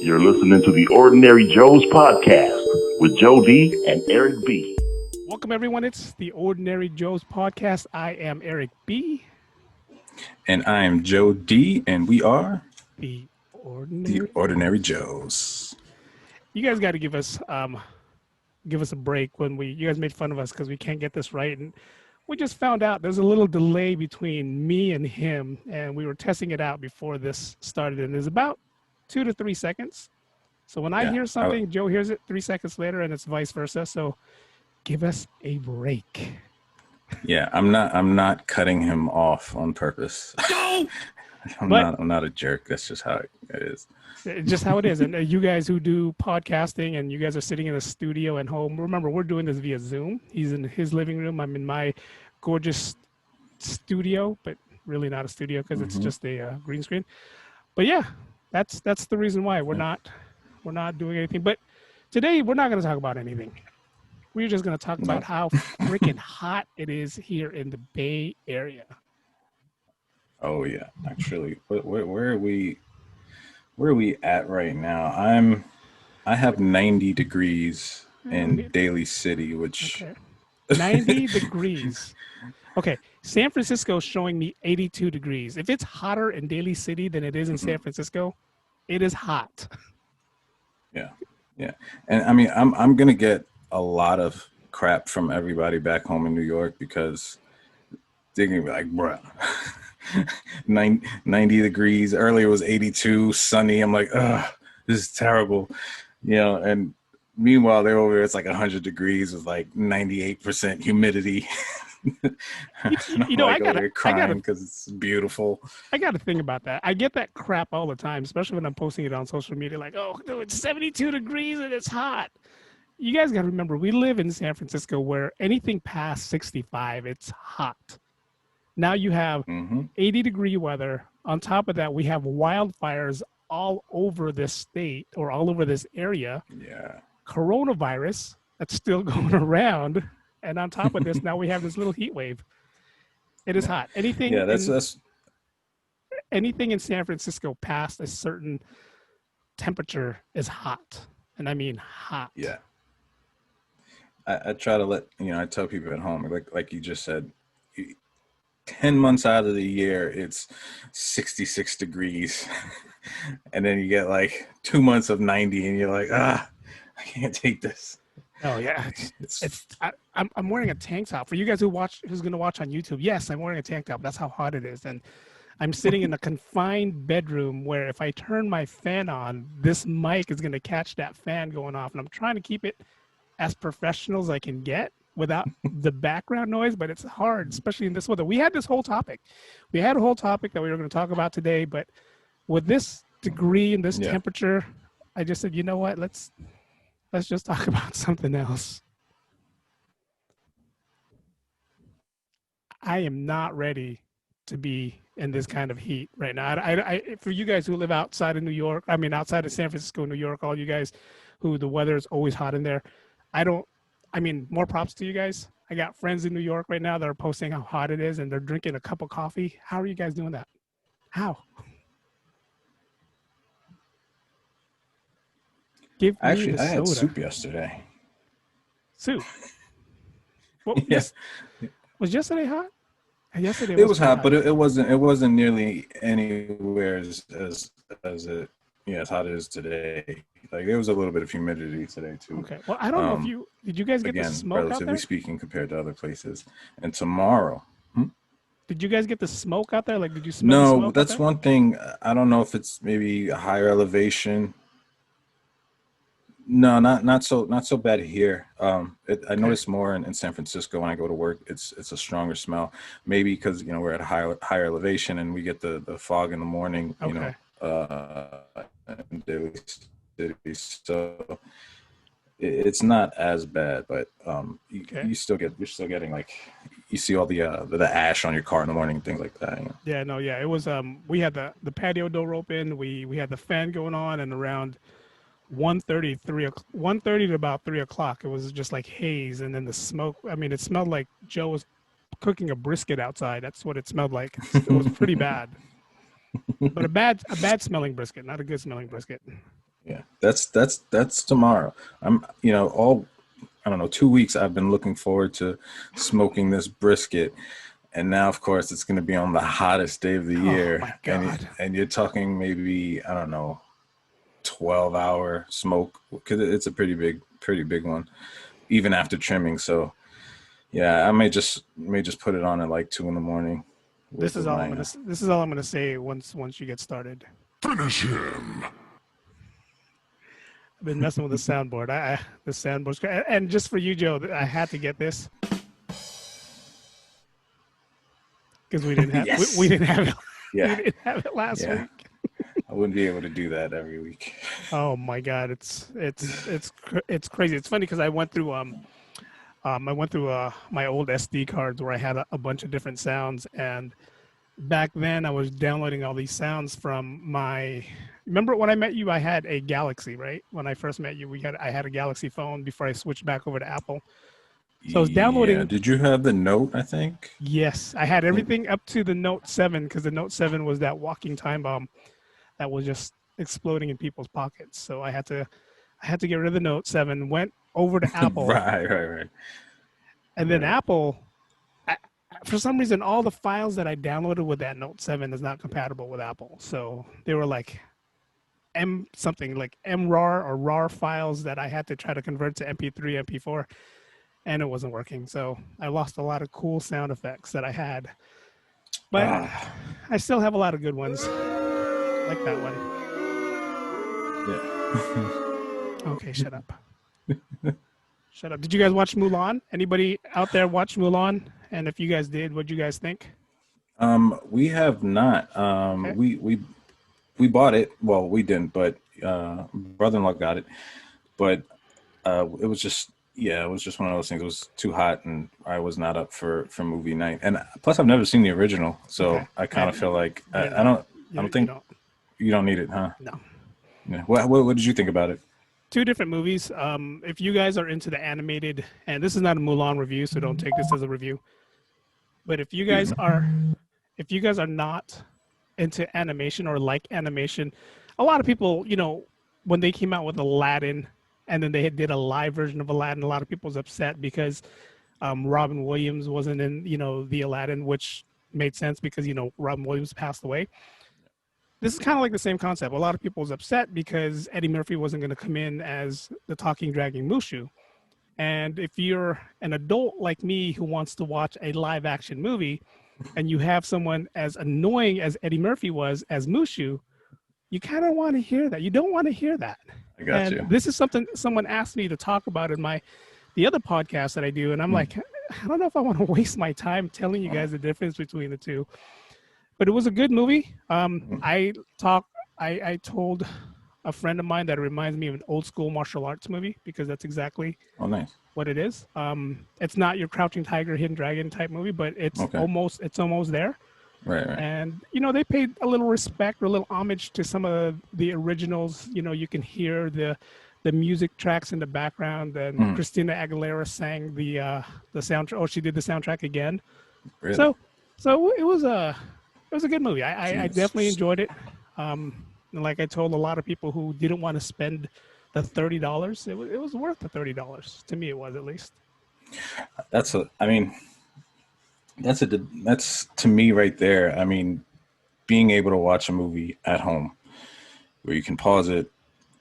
You're listening to the Ordinary Joe's podcast with Joe D and Eric B. Welcome, everyone. It's the Ordinary Joe's podcast. I am Eric B. And I am Joe D, and we are The the Ordinary. Ordinary Joes. You guys got to give us a break when you guys made fun of us because we can't get this right, and we just found out there's a little delay between me and him, and we were testing it out before this started, and there's about 2 to 3 seconds. So when I hear something, Joe hears it 3 seconds later, and it's vice versa. So give us a break. Yeah, I'm not cutting him off on purpose. No! I'm not a jerk. That's just how it is. It's just how it is. And you guys who do podcasting and you guys are sitting in a studio at home, remember, we're doing this via Zoom. He's in his living room. I'm in my gorgeous studio, but really not a studio because it's just a green screen. But yeah, that's the reason why we're not doing anything. But today we're not going to talk about anything. We're just going to talk about how freaking hot it is here in the Bay Area. Oh yeah, actually, where are we? Where are we at right now? I have 90 degrees in Daly City, which 90 degrees. Okay, San Francisco is showing me 82 degrees. If it's hotter in Daly City than it is in San Francisco, it is hot. Yeah, and I mean, I'm gonna get a lot of crap from everybody back home in New York because they're gonna be like, bruh. 90 degrees. Earlier it was 82, sunny. I'm like, ugh, this is terrible. And meanwhile they're over there, it's like 100 degrees with like 98% humidity. I gotta crying because it's beautiful. I gotta think about that. I get that crap all the time, especially when I'm posting it on social media, like, oh, it's 72 degrees and it's hot. You guys gotta remember, we live in San Francisco where anything past 65, it's hot. Now you have 80-degree weather. On top of that, we have wildfires all over this state or all over this area. Yeah. Coronavirus that's still going around. And on top of this, now we have this little heat wave. It is hot. Anything in San Francisco past a certain temperature is hot. And I mean hot. Yeah. I try to I tell people at home, like you just said, 10 months out of the year, it's 66 degrees. And then you get like 2 months of 90 and you're like, I can't take this. Oh yeah. I'm wearing a tank top. For you guys who's going to watch on YouTube, yes, I'm wearing a tank top. That's how hot it is. And I'm sitting in a confined bedroom where if I turn my fan on, this mic is going to catch that fan going off. And I'm trying to keep it as professional as I can get without the background noise, but it's hard, especially in this weather. We had this whole topic. We had a whole topic that we were going to talk about today, but with this degree and this temperature, I just said, you know what? Let's just talk about something else. I am not ready to be in this kind of heat right now. I for you guys who live outside of New York, outside of San Francisco, New York, all you guys who the weather is always hot in there, more props to you guys. I got friends in New York right now that are posting how hot it is and they're drinking a cup of coffee. How are you guys doing that? How? I had soup yesterday. Soup? Well, was yesterday hot? Yesterday it was hot, but it wasn't nearly anywhere as it as hot as today. Like there was a little bit of humidity today too. Okay. Well, I don't know if did you guys get the smoke out there? Relatively speaking, compared to other places. And tomorrow. Did you guys get the smoke out there? Like, did you smell the smoke? No, that's one thing. I don't know if it's maybe a higher elevation. No, not so bad here. I notice more in San Francisco when I go to work. It's a stronger smell. Maybe because we're at a higher elevation and we get the fog in the morning. Okay. In Daly City, so it's not as bad, but you're still getting like you see all the ash on your car in the morning, things like that. Yeah, no, yeah, it was. We had the patio door open. We had the fan going on, and around 1:30 to about 3 o'clock, it was just like haze, and then the smoke. It smelled like Joe was cooking a brisket outside. That's what it smelled like. It was pretty bad. But a bad smelling brisket, not a good smelling brisket. Yeah, that's tomorrow. I'm, all, I don't know, 2 weeks I've been looking forward to smoking this brisket, and now of course it's going to be on the hottest day of the Oh year, my and God. you're talking maybe, I don't know, 12-hour smoke, because it's a pretty big one, even after trimming. So yeah, I may just put it on at like 2 in the morning This with is all I'm my gonna. This is all I'm gonna say once you get started. Finish him. I've been messing with the soundboard. The soundboard's great. And just for you, Joe, I had to get this because we yes, didn't have it. We yeah, didn't have it last yeah. week. I wouldn't be able to do that every week. Oh my God, it's crazy. It's funny because I went through my old SD cards where I had a bunch of different sounds, and back then I was downloading all these sounds from my. Remember when I met you? I had a Galaxy, right? When I first met you, I had a Galaxy phone before I switched back over to Apple. So I was Yeah. downloading. Did you have the Note? I think. Yes, I had I think. everything up to the Note 7 because the Note 7 was that walking time bomb that was just exploding in people's pockets. So I had to get rid of the Note 7, went over to Apple, Right. and then Right. Apple, I, for some reason, all the files that I downloaded with that Note 7 is not compatible with Apple. So they were like M something like MRAR or RAR files that I had to try to convert to MP3, MP4, and it wasn't working. So I lost a lot of cool sound effects that I had. But Ah, I still have a lot of good ones, like that one. yeah. Okay, shut up. Shut up. Did you guys watch Mulan? Anybody out there watch Mulan? And if you guys did, what'd you guys think? We have not. Okay. We bought it. Well, we didn't, but brother-in-law got it. But it was just, yeah, it was just one of those things. It was too hot, and I was not up for movie night. And plus, I've never seen the original, Okay. so I kind of feel like You didn't I need it. don't. I don't You think don't. you don't need it, huh? No. Yeah. What did you think about it? Two different movies. If you guys are into the animated, and this is not a Mulan review, so don't take this as a review. But Excuse me. if you guys are not into animation or like animation, a lot of people, when they came out with Aladdin, and then they did a live version of Aladdin, a lot of people was upset because Robin Williams wasn't in, the Aladdin, which made sense because Robin Williams passed away. This is kind of like the same concept. A lot of people was upset because Eddie Murphy wasn't going to come in as the talking dragon Mushu. And if you're an adult like me who wants to watch a live action movie and you have someone as annoying as Eddie Murphy was as Mushu, you kind of want to hear that. You don't want to hear that. I got And you. this is something someone asked me to talk about in the other podcast that I do. And I'm like, I don't know if I want to waste my time telling you guys the difference between the two. But it was a good movie. I told a friend of mine that it reminds me of an old school martial arts movie because that's exactly Oh, nice. what it is. It's not your Crouching Tiger, Hidden Dragon type movie, but Okay. it's almost there. Right. And they paid a little respect or a little homage to some of the originals. You can hear the music tracks in the background, and Christina Aguilera sang the soundtrack. Oh, she did the soundtrack again. Really? So it was a good movie. I definitely Jeez. enjoyed it. And like I told a lot of people who didn't want to spend the $30, it was worth the $30 to me. It was, at least. I mean, that's to me right there. I mean, being able to watch a movie at home where you can pause it,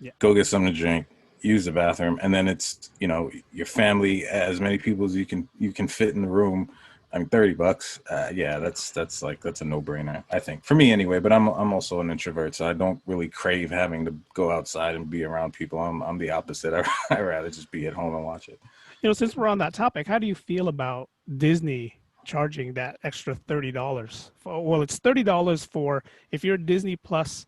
Yeah. go get something to drink, use the bathroom, and then it's, your family, as many people as you can fit in the room. I mean, $30. Yeah, that's a no brainer, I think, for me anyway. But I'm also an introvert, so I don't really crave having to go outside and be around people. I'm the opposite. I rather just be at home and watch it. Since we're on that topic, how do you feel about Disney charging that extra $30? Well, it's $30 for if you're a Disney Plus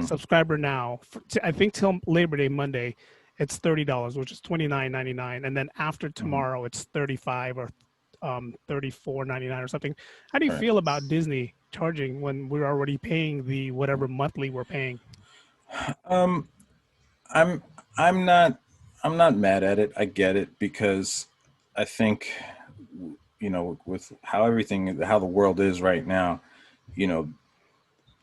subscriber now. I think till Labor Day Monday, it's $30, which is $29.99, and then after tomorrow, it's 35 or 34.99 or something. How do you All right. feel about Disney charging when we're already paying the whatever monthly we're paying? Um, I'm I'm not I'm not mad at it. I get it because I think, with how the world is right now, you know,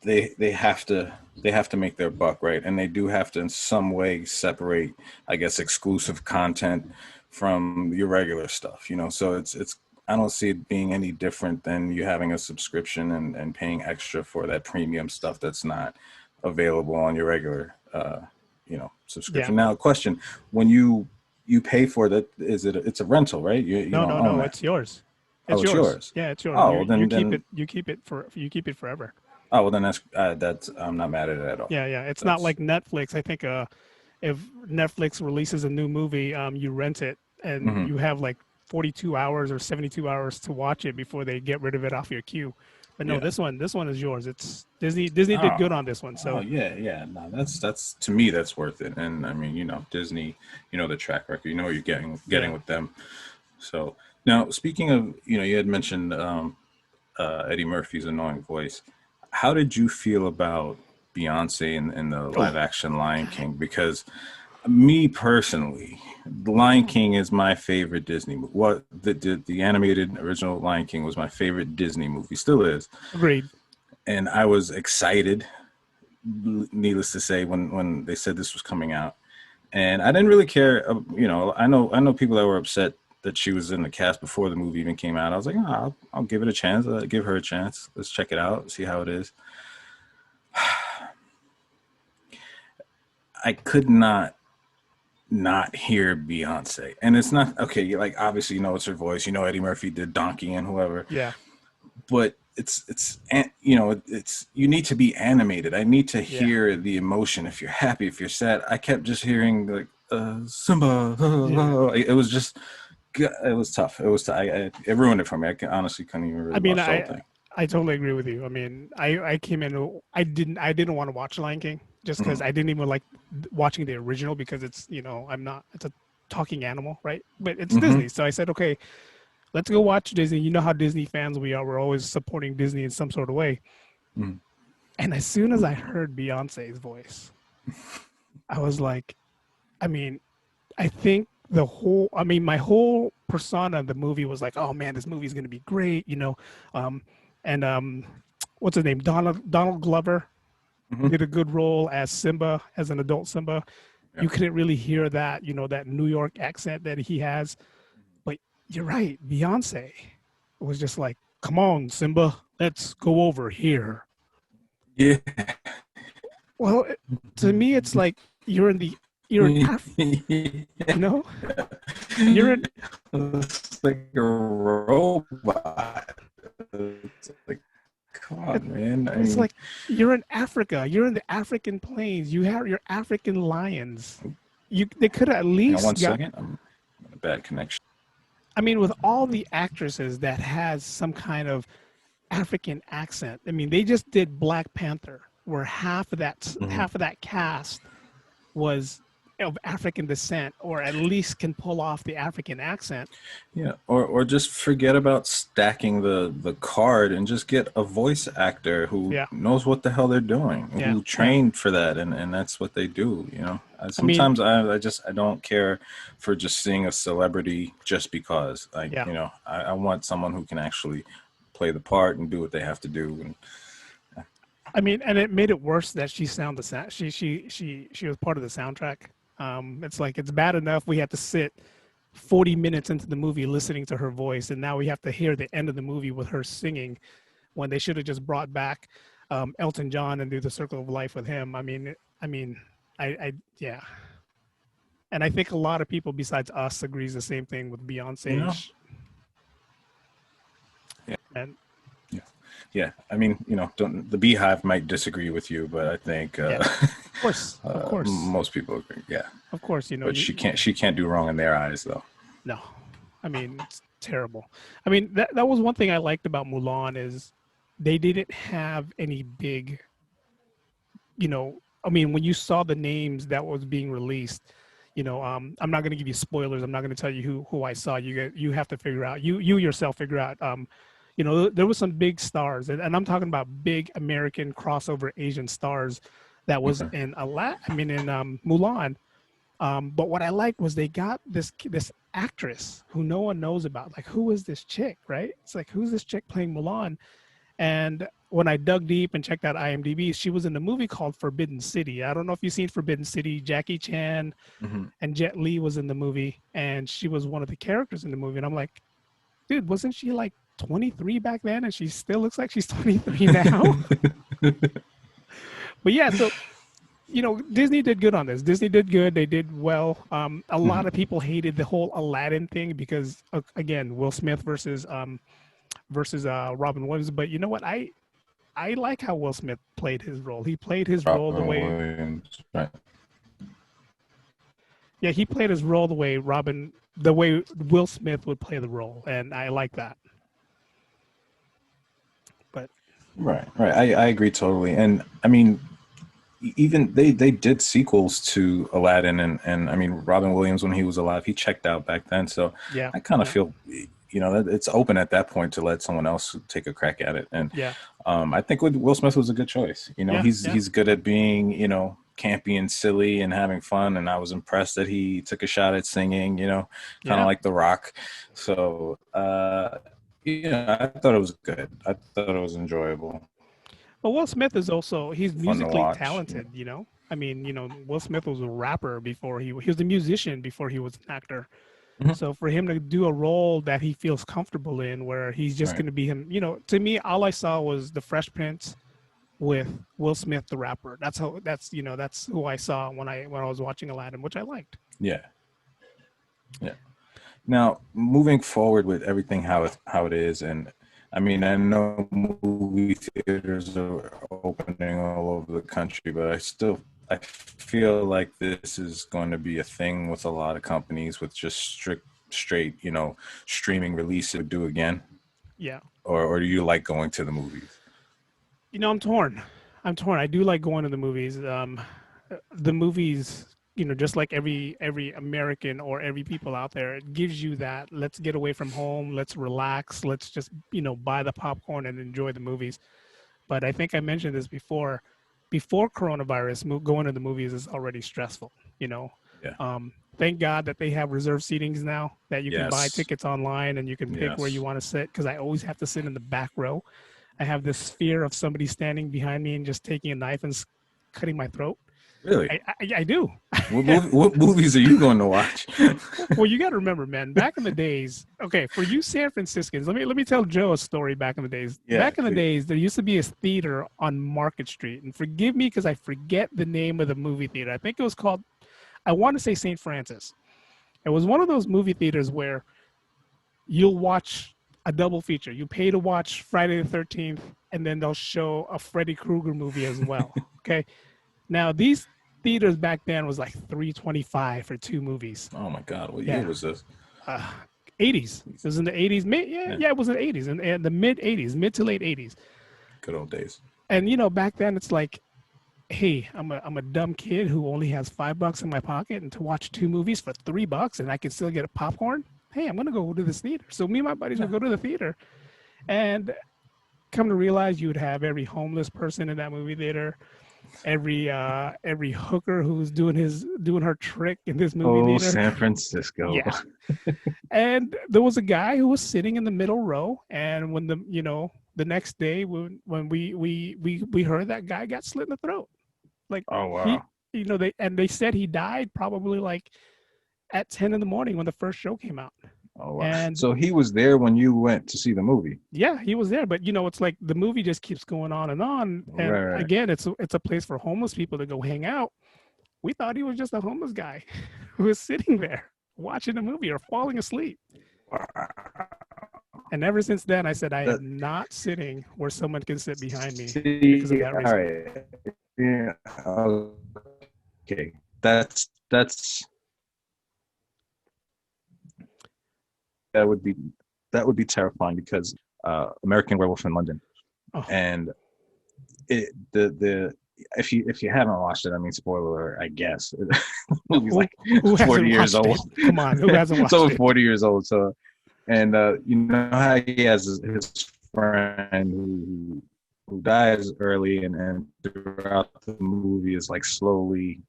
they have to make their buck, right? And they do have to in some way separate, I guess, exclusive content from your regular stuff, you know. So it's I don't see it being any different than you having a subscription and paying extra for that premium stuff that's not available on your regular Yeah. subscription. Now, question: when you pay for that, is it's a rental, right? You No, don't no, own no. that. It's yours. Oh, It's it's yours. yours. Yeah, it's yours. Oh, You well, you keep then it. You keep it forever. oh, well, then that's I'm not mad at it at all. Yeah, yeah. It's not That's like Netflix. I think if Netflix releases a new movie, you rent it and mhm. you have like 42 hours or 72 hours to watch it before they get rid of it off your queue. But no, Yeah. this one is yours. It's Disney. Disney did Oh, good on this one. oh So yeah, yeah. No, that's to me that's worth it. And I mean, Disney, the track record, what you're getting yeah. with them. So now, speaking of, you had mentioned Eddie Murphy's annoying voice. How did you feel about Beyonce in the live Oh, action Lion King? Because me personally, The Lion King is my favorite Disney movie. What the animated original Lion King was my favorite Disney movie, still is. agreed. And I was excited, needless to say, when they said this was coming out, and I didn't really care. I know people that were upset that she was in the cast before the movie even came out. I was like, I'll give it a chance. Give her a chance. Let's check it out, see how it is. I could not hear Beyonce, and it's not okay. Like, obviously, it's her voice. Eddie Murphy did Donkey and whoever, Yeah, but it's you need to be animated. I need to yeah, hear the emotion. If you're happy, if you're sad, I kept just hearing like Simba. yeah. It was just, it was tough. It ruined it for me. Honestly couldn't even I really mean, watch the whole I thing. I totally agree with you. I mean, I came in. I didn't want to watch Lion King just because Mhm. I didn't even like watching the original because it's I'm not it's a talking animal, right? But it's Mhm. Disney, so I said, okay, let's go watch Disney. You know how Disney fans we are. We're always supporting Disney in some sort of way. Mhm. And as soon as I heard Beyonce's voice, I was like, I mean, I think my whole persona of the movie was like, oh man, this movie is going to be great, um, and what's his name? Donald Glover Mhm. did a good role as Simba, as an adult Simba. Yeah. You couldn't really hear that, that New York accent that he has. But you're right, Beyonce was just like, come on, Simba, let's go over here. Yeah. Well, to me, it's like you're an you know, you're an It's like a robot. It's like, come on, man. I It's mean, like you're in Africa. You're in the African plains. You have your African lions. They could have at hang on one least got. second. I'm in a bad connection. I mean, with all the actresses that has some kind of African accent. I mean, they just did Black Panther, where Mhm. half of that cast was of African descent, or at least can pull off the African accent. Yeah, or just forget about stacking the card and just get a voice actor who Yeah, knows what the hell they're doing, yeah, who yeah. trained for that, and that's what they do. I mean, Sometimes I don't care for just seeing a celebrity just because. yeah. I want someone who can actually play the part and do what they have to do. And I mean, and it made it worse that she was part of the soundtrack. It's like it's bad enough we had to sit 40 minutes into the movie listening to her voice, and now we have to hear the end of the movie with her singing when they should have just brought back Elton John and do the Circle of Life with him. Yeah, and I think a lot of people besides us agrees the same thing with you Beyonce. know, yeah, And yeah, yeah. I mean, don't the Beehive might disagree with you, but I think yeah, of course, most people agree. Yeah. of course. But she can't do wrong in their eyes though. No, I mean it's terrible. I mean that was one thing I liked about Mulan is they didn't have any big, I mean when you saw the names that was being released, I'm not going to give you spoilers. I'm not going to tell you who I saw. You have to figure out. You yourself figure out. There was some big stars, and I'm talking about big American crossover Asian stars that was Okay. in Mulan. But what I liked was they got this actress who no one knows about. Like, who is this chick, right? It's like, who's this chick playing Mulan? And when I dug deep and checked out IMDb, she was in a movie called Forbidden City. I don't know if you've seen Forbidden City. Jackie Chan and Jet Li was in the movie, and she was one of the characters in the movie. And I'm like, dude, wasn't she like 23 back then, and she still looks like she's 23 now? But yeah, so Disney did good on this. Disney did good. They did well. A lot of people hated the whole Aladdin thing because, again, Will Smith versus Robin Williams. But you know what? I like how Will Smith played his role. He played his role the way. Williams, right. Yeah, he played his role the way Will Smith would play the role, and I like that. But Right. I agree totally. And I mean, even they did sequels to Aladdin, and I mean, Robin Williams, when he was alive, he checked out back then. So yeah, I kind of feel, that it's open at that point to let someone else take a crack at it. And I think Will Smith was a good choice. He's good at being, campy and silly and having fun. And I was impressed that he took a shot at singing, kind of like The Rock. So, I thought it was good. I thought it was enjoyable. But Will Smith is also, he's musically talented, I mean, Will Smith was a rapper before he was a musician before he was an actor. So for him to do a role that he feels comfortable in, where he's just going to be him, to me, all I saw was the Fresh Prince with Will Smith, the rapper. That's who I saw when I was watching Aladdin, which I liked. Yeah. Now, moving forward with everything how it is, and I mean, I know movie theaters are opening all over the country, but I feel like this is going to be a thing with a lot of companies with just straight, streaming releases do again. Yeah. Or do you like going to the movies? I'm torn. I do like going to the movies. The movies, just like every American or every people out there, it gives you that, let's get away from home, let's relax, let's just, buy the popcorn and enjoy the movies. But I think I mentioned this before coronavirus, going to the movies is already stressful, Yeah. Thank God that they have reserved seatings now, that you can buy tickets online and you can pick where you want to sit, because I always have to sit in the back row. I have this fear of somebody standing behind me and just taking a knife and cutting my throat. Really? I do. What movies are you going to watch? Well, you got to remember, man, back in the days, okay, for you San Franciscans, let me tell Joe a story back in the days. Back in the days, there used to be a theater on Market Street. And forgive me because I forget the name of the movie theater. I think it was called, I want to say St. Francis. It was one of those movie theaters where you'll watch a double feature. You pay to watch Friday the 13th, and then they'll show a Freddy Krueger movie as well. Okay. Now, these theaters back then was like $325 for 2 movies. Oh my God! What year was this? 80s. It was in the 80s. It was in the 80s, and the mid to late 80s. Good old days. And back then it's like, hey, I'm a dumb kid who only has $5 in my pocket, and to watch 2 movies for $3, and I can still get a popcorn. Hey, I'm gonna go to this theater. So me and my buddies would go to the theater, and come to realize you would have every homeless person in that movie theater. Every hooker who's doing her trick in this movie theater. San Francisco. Yeah. And there was a guy who was sitting in the middle row, and when the next day when we heard that guy got slit in the throat. Like, oh wow. They said he died probably like at 10 in the morning when the first show came out. Oh, wow. And so he was there when you went to see the movie. Yeah, he was there, but it's like the movie just keeps going on and on. And right. Again, it's a place for homeless people to go hang out. We thought he was just a homeless guy who was sitting there watching the movie or falling asleep. Wow. And ever since then, I said I am not sitting where someone can sit behind me because of that reason. All right. Yeah. Okay. That's. That would be terrifying because American Werewolf in London, and if you haven't watched it, I mean, spoiler, I guess. The movie's like 40 years old. Come on, who hasn't watched it? It's over 40 years old. So, and you know how he has his friend who dies early, and throughout the movie is like slowly,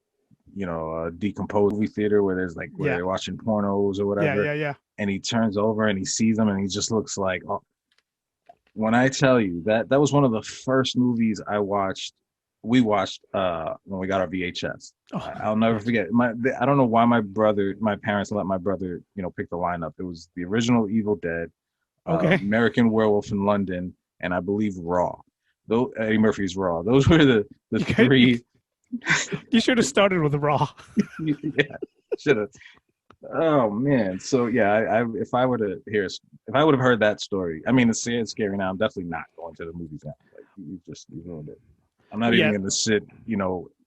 decomposed movie theater where there's like where they're watching pornos or whatever. Yeah. And he turns over and he sees them and he just looks like, When I tell you that was one of the first movies we watched when we got our VHS. Oh, I'll never forget. I don't know why my parents let my brother, pick the lineup. It was the original Evil Dead, okay. American Werewolf in London, and I believe Raw. Those Eddie Murphy's Raw. Those were the You, three. you should have started with Raw. Yeah, should have. Oh man. So yeah, if I would have heard that story, I mean, it's scary now. I'm definitely not going to the movies now. Like you ruined it. I'm not even Yeah, going to sit,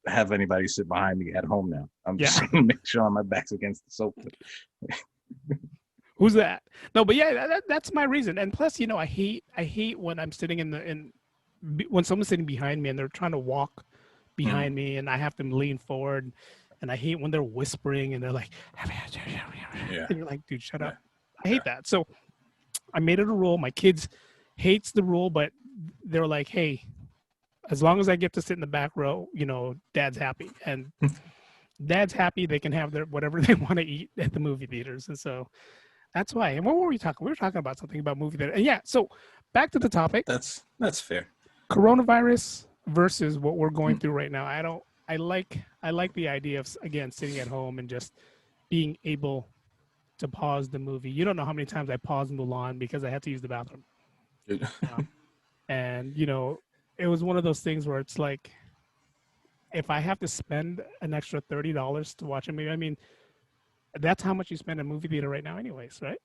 have anybody sit behind me at home now. I'm just yeah. going to make sure my back's against the sofa. Who's that? No, but yeah, that's my reason. And plus, I hate when I'm sitting when someone's sitting behind me and they're trying to walk Mm. behind me and I have to lean forward. And I hate when they're whispering and they're like, Yeah. and you're like, dude, shut Yeah. up. I hate that. So I made it a rule. My kids hates the rule, but they're like, hey, as long as I get to sit in the back row, dad's happy. And dad's happy. They can have their whatever they want to eat at the movie theaters. And so that's why. And what were we talking? We were talking about something about movie theater. And yeah, so back to the topic. That's fair. Coronavirus versus what we're going Mm. through right now. I like the idea of, again, sitting at home and just being able to pause the movie. You don't know how many times I paused Mulan because I had to use the bathroom. And it was one of those things where it's like, if I have to spend an extra $30 to watch a movie, I mean, that's how much you spend in a movie theater right now anyways, right?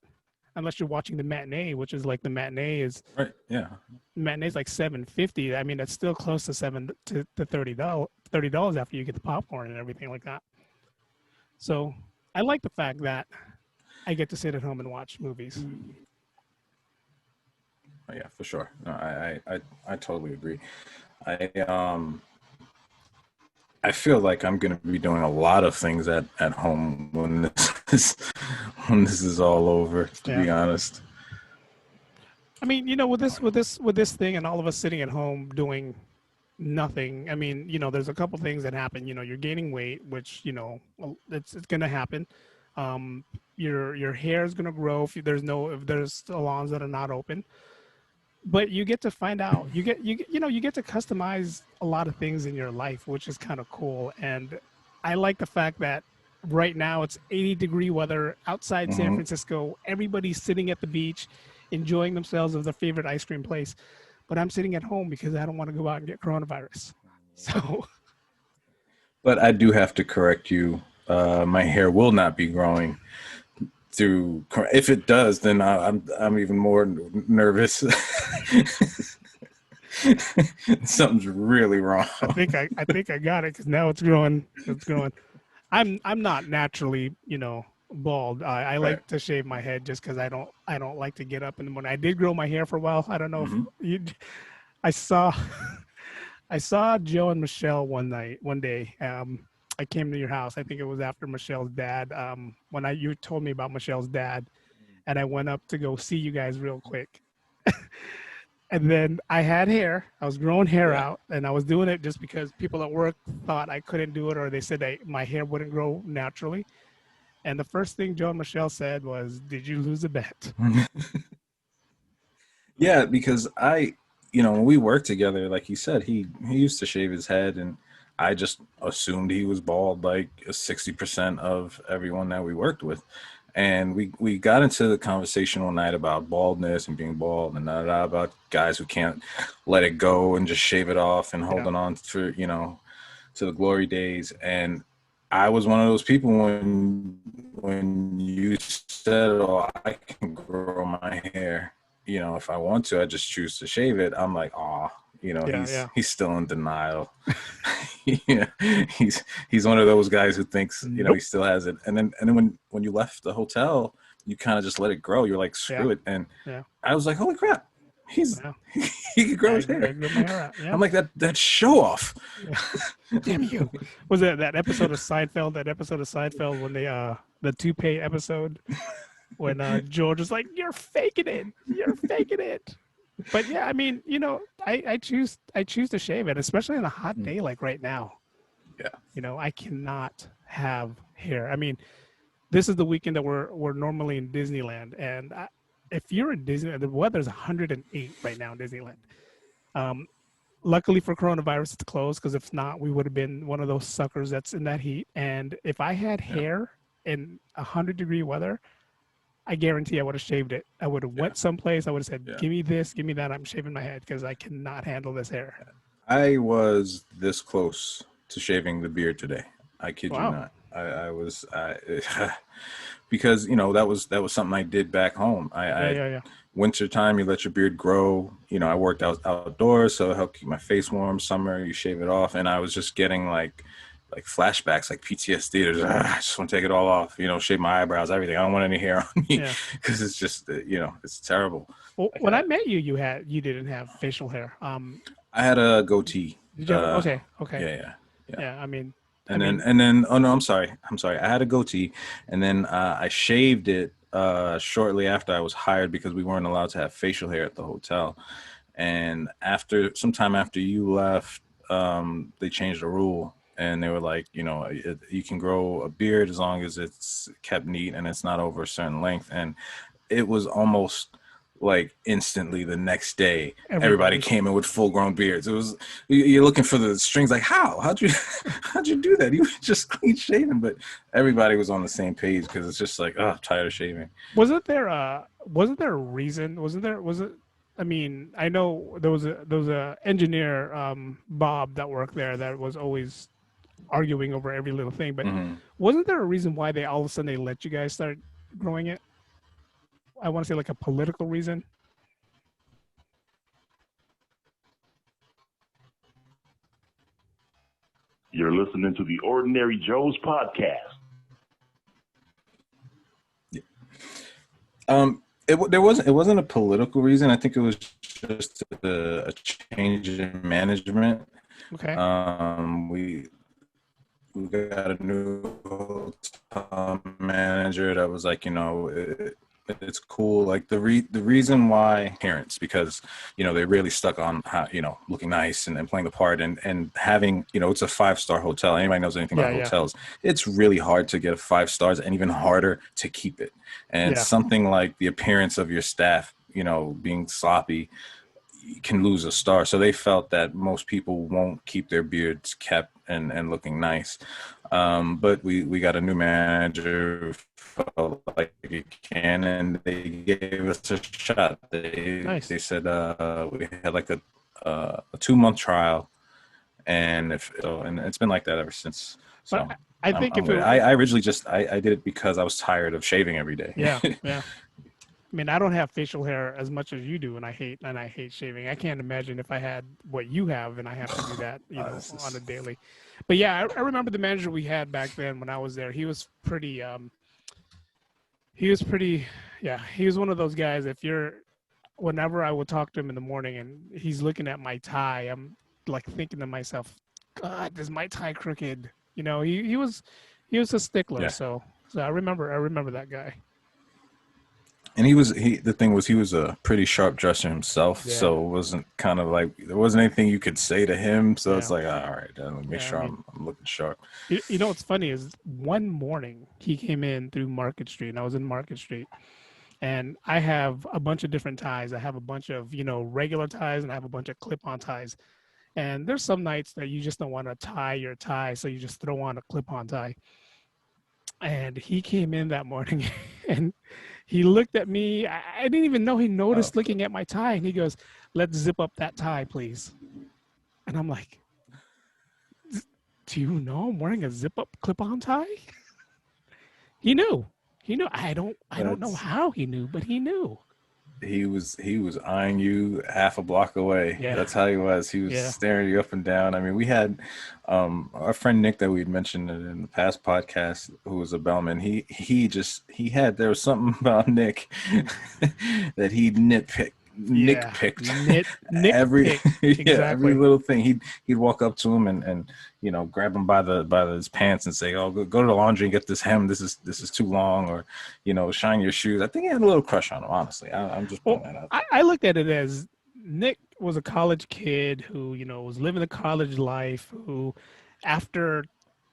Unless you're watching the matinee, which is like the matinee is Right. Yeah. matinee's like $7.50. I mean, that's still close to $30 after you get the popcorn and everything like that. So I like the fact that I get to sit at home and watch movies. Oh, yeah, for sure. No, I totally agree. I I feel like I'm going to be doing a lot of things at home when this is all over. To be honest. I mean, with this thing and all of us sitting at home doing nothing. I mean, there's a couple things that happen. You're gaining weight, which it's going to happen. Your hair is going to grow if there's salons that are not open. But you get to find out. You get to customize a lot of things in your life, which is kind of cool. And I like the fact that right now it's 80-degree weather outside San Francisco. Everybody's sitting at the beach, enjoying themselves of their favorite ice cream place. But I'm sitting at home because I don't want to go out and get coronavirus. So, but I do have to correct you. My hair will not be growing through. If it does, then I'm even more nervous. Something's really wrong. I think I got it because now it's growing. It's growing. I'm not naturally, bald. I like to shave my head just because I don't like to get up in the morning. I did grow my hair for a while. I don't know if you. I saw Joe and Michelle one day. I came to your house. I think it was after Michelle's dad. When you told me about Michelle's dad, and I went up to go see you guys real quick. And then I had hair. I was growing hair out, and I was doing it just because people at work thought I couldn't do it, or they said my hair wouldn't grow naturally. And the first thing Joe and Michelle said was, "Did you lose a bet?" Yeah, because when we worked together, like he said, he used to shave his head, and I just assumed he was bald, like 60% of everyone that we worked with. And we got into the conversation one night about baldness and being bald and about guys who can't let it go and just shave it off and holding on for, to the glory days. And I was one of those people when you said, "Oh, I can grow my hair, if I want to, I just choose to shave it." I'm like, "Oh, he's still in denial." Yeah, he's one of those guys who thinks he still has it. And then when you left the hotel, you kind of just let it grow. You're like, screw it. And I was like, holy crap, he can grow his hair. I'm like, that show off. Damn you. Was it that episode of Seinfeld? That episode of Seinfeld when the toupee episode when George was like, "You're faking it. You're faking it." But yeah, I mean, I choose to shave it, especially on a hot day like right now. Yeah. I cannot have hair. I mean, this is the weekend that we're normally in Disneyland, and if you're in Disneyland, the weather's 108 right now in Disneyland. Um, Luckily for coronavirus, it's closed, because if not, we would have been one of those suckers that's in that heat. And if I had Yeah. hair in 100-degree weather, I guarantee I would have shaved it. I would have Yeah. went someplace. I would have said, Yeah. give me this, give me that. I'm shaving my head because I cannot handle this hair. I was this close to shaving the beard today. I kid you Wow. not. I was because that was something I did back home. Yeah. Winter time, you let your beard grow. I worked outdoors, so it helped keep my face warm. Summer, you shave it off, and I was just getting like flashbacks, like PTSD. I just want to take it all off. Shave my eyebrows, everything. I don't want any hair on me because it's just it's terrible. Well, when I met you, you didn't have facial hair. I had a goatee. Did you have, okay. Yeah. I mean, And then oh no, I'm sorry. I had a goatee, and then I shaved it shortly after I was hired because we weren't allowed to have facial hair at the hotel. And sometime after you left, they changed the rule, and they were like, you can grow a beard as long as it's kept neat and it's not over a certain length. And it was almost like instantly the next day everybody came in with full grown beards. It was, you're looking for the strings, like how'd you do that? You were just clean shaven. But everybody was on the same page because it's just like, I'm tired of shaving. wasn't there a reason? I mean, I know there was a engineer, Bob, that worked there that was always arguing over every little thing, but wasn't there a reason why they all of a sudden they let you guys start growing it? I want to say like a political reason. You're listening to the Ordinary Joe's podcast. It wasn't a political reason. I think it was just a change in management. Okay. We got a new manager that was like, it's cool. Like the reason why parents, because they really stuck on how looking nice and playing the part and having it's a 5-star hotel. Anybody knows anything about hotels, it's really hard to get a 5 stars and even harder to keep it. And something like the appearance of your staff being sloppy, you can lose a star. So they felt that most people won't keep their beards kept and looking nice. But we got a new manager who felt like he can, and they gave us a shot. They said we had like a 2-month trial, and it's been like that ever since. So I think I originally I did it because I was tired of shaving every day. Yeah. I mean, I don't have facial hair as much as you do, and I hate shaving. I can't imagine if I had what you have and I have to do that, on a daily. But yeah, I remember the manager we had back then when I was there. He was pretty. He was one of those guys. Whenever I would talk to him in the morning and he's looking at my tie, I'm like thinking to myself, God, is my tie crooked? He was a stickler. Yeah. So I remember that guy. And he was a pretty sharp dresser himself. Yeah. So it wasn't kind of like, there wasn't anything you could say to him. So it's like, all right, let me make sure I'm looking sharp. What's funny is one morning he came in through Market Street, and I was in Market Street, and I have a bunch of different ties. I have a bunch of, regular ties, and I have a bunch of clip-on ties. And there's some nights that you just don't want to tie your tie, so you just throw on a clip-on tie. And he came in that morning and he looked at me. I didn't even know he noticed looking at my tie. And he goes, "Let's zip up that tie, please." And I'm like, do you know I'm wearing a zip up clip-on tie? He knew. I don't know how he knew, but he knew. He was eyeing you half a block away. Yeah. That's how he was. He was staring you up and down. I mean, we had our friend Nick that we'd mentioned in the past podcast, who was a bellman. There was something about Nick that he nitpicked. Every little thing. He'd walk up to him and grab him by his pants and say, "Oh, go to the laundry and get this hem. This is too long," or shine your shoes. I think he had a little crush on him. Honestly, I'm just putting that out. I looked at it as Nick was a college kid who was living the college life. Who, after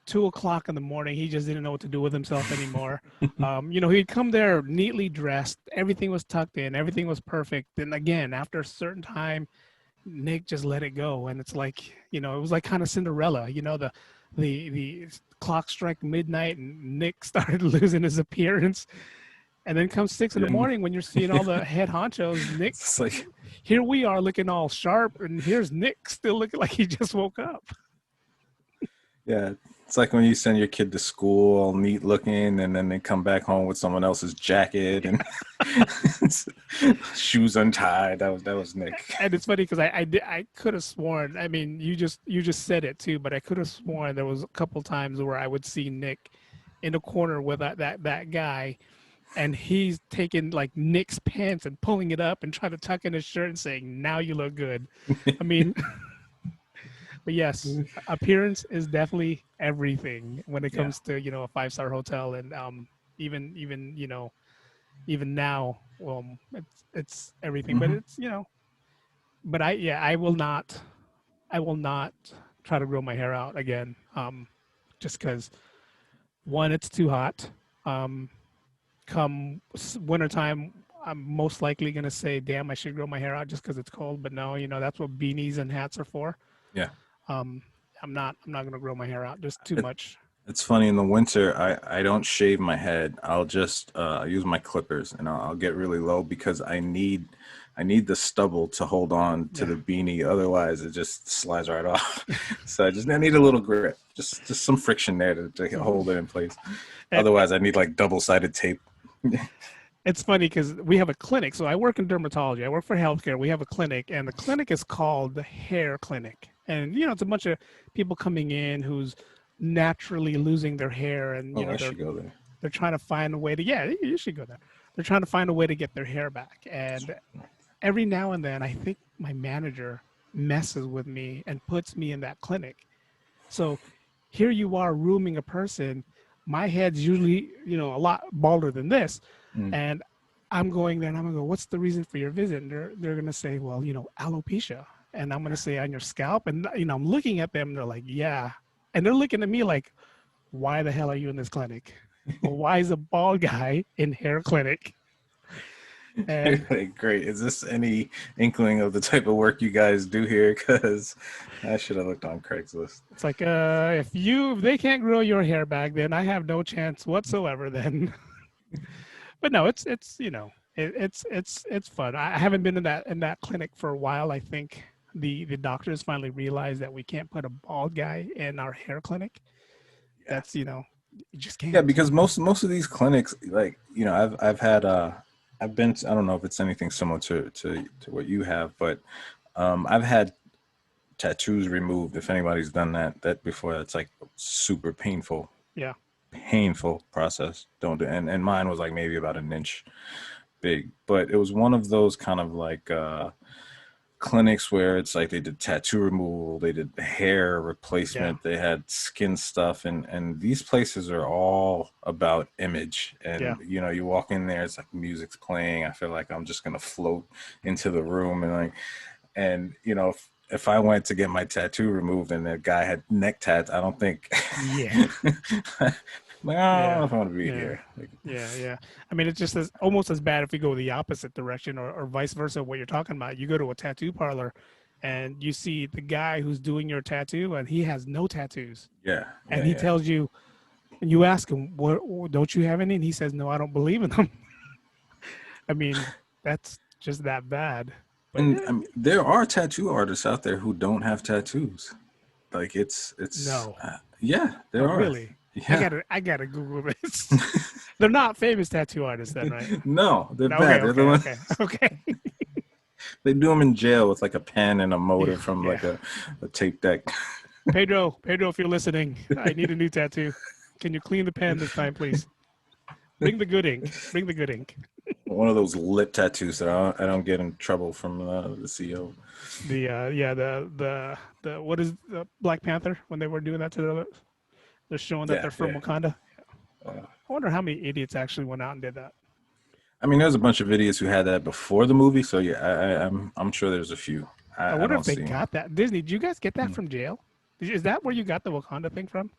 2 o'clock in the morning. He just didn't know what to do with himself anymore. He'd come there neatly dressed. Everything was tucked in. Everything was perfect. Then again, after a certain time, Nick just let it go. And it's like, it was like kind of Cinderella, the clock struck midnight and Nick started losing his appearance. And then comes 6 in the morning when you're seeing all the head honchos, Nick, It's like, here we are looking all sharp. And here's Nick still looking like he just woke up. yeah, it's like when you send your kid to school all neat looking and then they come back home with someone else's jacket and shoes untied. That was Nick. And it's funny because I could have sworn, I mean, you just said it too, but I could have sworn there was a couple times where I would see Nick in the corner with that guy, and he's taking like Nick's pants and pulling it up and trying to tuck in his shirt and saying, "Now you look good." I mean, but yes, appearance is definitely everything when it comes to a 5-star hotel, and even now, it's everything. But it's but I will not try to grow my hair out again, just because, one, it's too hot. Come wintertime, I'm most likely going to say, damn, I should grow my hair out just because it's cold. But no, that's what beanies and hats are for. Yeah. I'm not going to grow my hair out. Just too much. It's funny, in the winter, I don't shave my head. I'll just use my clippers, and I'll get really low because I need the stubble to hold on to the beanie. Otherwise, it just slides right off. So I need a little grip, just some friction there to hold it in place. Otherwise, I need like double-sided tape. It's funny because we have a clinic. So I work in dermatology. I work for healthcare. We have a clinic, and the clinic is called the Hair Clinic. And, it's a bunch of people coming in who's naturally losing their hair. And, I should go there. They're trying to find a way to, you should go there. They're trying to find a way to get their hair back. And every now and then, I think my manager messes with me and puts me in that clinic. So here you are rooming a person. My head's usually, a lot balder than this. And I'm going there and I'm going to go, what's the reason for your visit? And they're going to say, well, alopecia. And I'm going to say, on your scalp. And, I'm looking at them. And they're like, yeah. And they're looking at me like, why the hell are you in this clinic? Well, why is a bald guy in hair clinic? And great. Is this any inkling of the type of work you guys do here? Because I should have looked on Craigslist. It's like, if they can't grow your hair back, then I have no chance whatsoever then. But no, it's fun. I haven't been in that clinic for a while. I think the doctors finally realized that we can't put a bald guy in our hair clinic. Yeah. That's you just can't. Yeah, because most of these clinics, like I've had I've been I don't know if it's anything similar to what you have, but I've had tattoos removed. If anybody's done that before, that's like super painful. Yeah. Painful process. Don't do, and mine was like maybe about an inch big, but it was one of those kind of like clinics where it's like they did tattoo removal, they did hair replacement, they had skin stuff, and these places are all about image. And you walk in there, it's like music's playing. I feel like I'm just gonna float into the room, and if I went to get my tattoo removed and the guy had neck tats, I don't think. Yeah. I don't know if I want to be here. Yeah. I mean, it's just almost as bad if we go the opposite direction, or vice versa. What you're talking about, you go to a tattoo parlor, and you see the guy who's doing your tattoo, and he has no tattoos. Yeah. And he tells you, and you ask him, "What? Don't you have any?" And he says, "No, I don't believe in them." I mean, that's just that bad. But, and I mean, there are tattoo artists out there who don't have tattoos. Like it's no. There are. Really? Yeah. I gotta Google this. They're not famous tattoo artists then, right? No, they're bad. They're the ones. Okay. They do them in jail with like a pen and a motor from like a tape deck. Pedro, if you're listening, I need a new tattoo. Can you clean the pen this time, please? Bring the good ink. One of those lip tattoos that I don't get in trouble from the CEO. The what is the Black Panther when they were doing that to the lips? They're showing that they're from Wakanda. I wonder how many idiots actually went out and did that. I mean, there's a bunch of idiots who had that before the movie, so I'm sure there's a few. I wonder if they got that. Disney, did you guys get that from jail? Is that where you got the Wakanda thing from?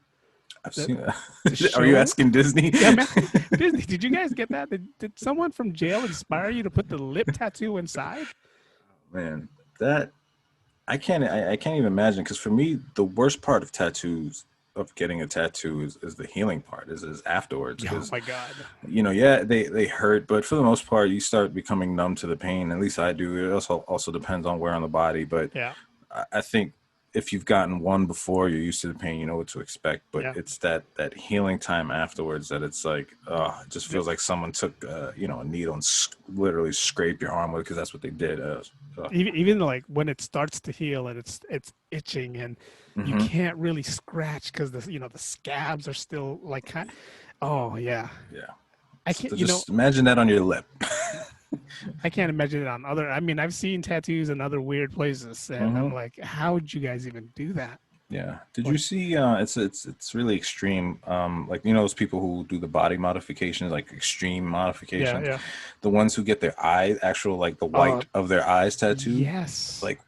I've The, seen the that. Are you show? asking Disney? Yeah, I'm asking Disney. Did you guys get that? Did someone from jail inspire you to put the lip tattoo inside? Man, that I can't even imagine, because for me the worst part of tattoos, of getting a tattoo, is the healing part, is afterwards, Oh because my God. yeah, they hurt, but for the most part you start becoming numb to the pain. At least I do. It also depends on where on the body, but Yeah. I think if you've gotten one before, you're used to the pain, you know what to expect. But Yeah. it's that healing time afterwards that it's like, oh, it just The- feels like someone took a needle and literally scraped your arm with it, because that's what they did. even like when it starts to heal and it's itching and you Mm-hmm. can't really scratch because the scabs are still like oh yeah. Yeah. I So can't just imagine that on your lip. I can't imagine it on other. I mean, I've seen tattoos in other weird places, and Mm-hmm. I'm like, how would you guys even do that? Yeah. Did you Like, see? It's really extreme. Like, those people who do the body modifications, like extreme yeah, modifications, yeah. the ones who get their eye, actual, like the white of their eyes tattooed. Yes. Like,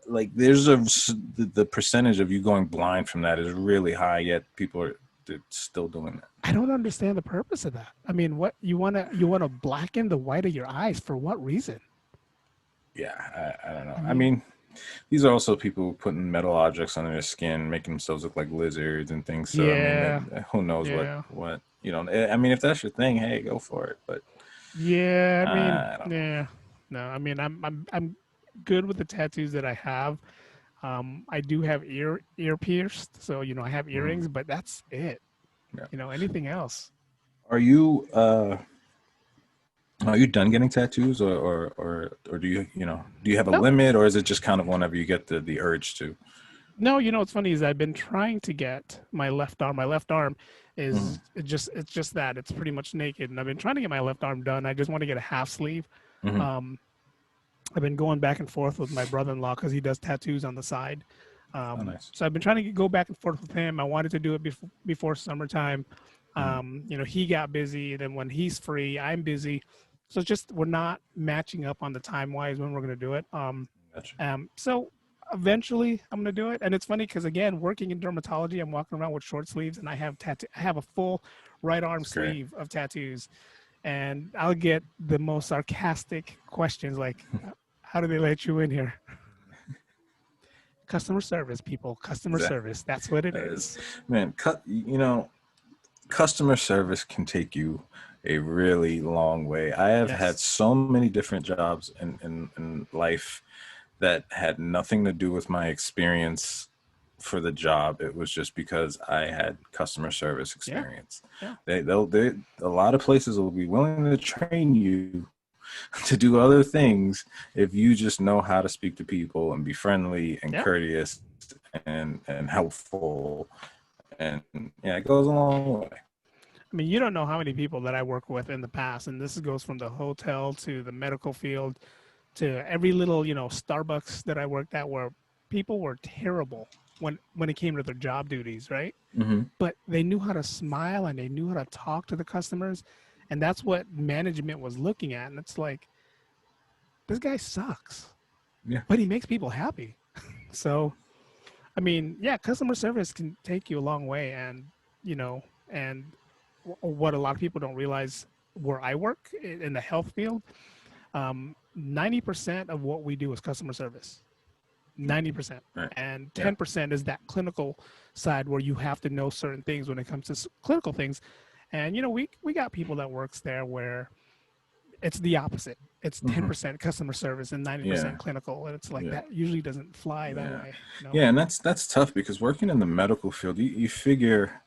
like there's the percentage of you going blind from that is really high. Yet people they're still doing that. I don't understand the purpose of that. I mean, what you wanna blacken the white of your eyes for what reason? Yeah, I don't know. I I mean, mean, these are also people putting metal objects on their skin, making themselves look like lizards and things. So I mean, yeah, who knows yeah, what I mean, if that's your thing, hey, go for it. But yeah. I mean, I don't know. yeah. No, I mean, I'm good with the tattoos that I have. I do have ear pierced, so I have Mhm. earrings, but that's it. Yeah. Anything else? Are you are you done getting tattoos, or do you have a No, limit, or is it just kind of whenever you get the urge to? no. What's funny is I've been trying to get my left arm. My left arm Mm-hmm. is it's just that it's pretty much naked, and I've been trying to get my left arm done. I just want to get a half sleeve. Mm-hmm. Um, I've been going back and forth with my brother-in-law because he does tattoos on the side. Oh, nice. So I've been trying to go back and forth with him. I wanted to do it before summertime. Mm-hmm. He got busy. Then when he's free, I'm busy. So it's just we're not matching up on the time wise when we're going to do it. Gotcha. So eventually I'm going to do it. And it's funny because again, working in dermatology, I'm walking around with short sleeves and I have a full right arm That's great. sleeve of tattoos. And I'll get the most sarcastic questions like, how do they let you in here? Customer service, people. Customer That, service. That's what it that is, is. man. Customer service can take you a really long way. I have had Yes. so many different jobs in life that had nothing to do with my experience for the job. It was just because I had customer service Yeah. experience. Yeah. A lot of places will be willing to train you to do other things if you just know how to speak to people and be friendly and Yeah. courteous and helpful. And yeah, it goes a long way. I mean, you don't know how many people that I work with in the past, and this goes from the hotel to the medical field to every little, Starbucks that I worked at where people were terrible when it came to their job duties, right? Mm-hmm. But they knew how to smile and they knew how to talk to the customers. And that's what management was looking at. And it's like, this guy sucks, Yeah. but he makes people happy. So, I mean, yeah, customer service can take you a long way. And what a lot of people don't realize where I work in the health field, 90% of what we do is customer service. 90%. Right. And Yeah. 10% is that clinical side where you have to know certain things when it comes to clinical things. And we got people that works there where it's the opposite. It's Mm-hmm. 10% customer service and 90% Yeah. clinical. And it's like Yeah. that usually doesn't fly that Yeah. way. Yeah. And that's tough, because working in the medical field, you figure,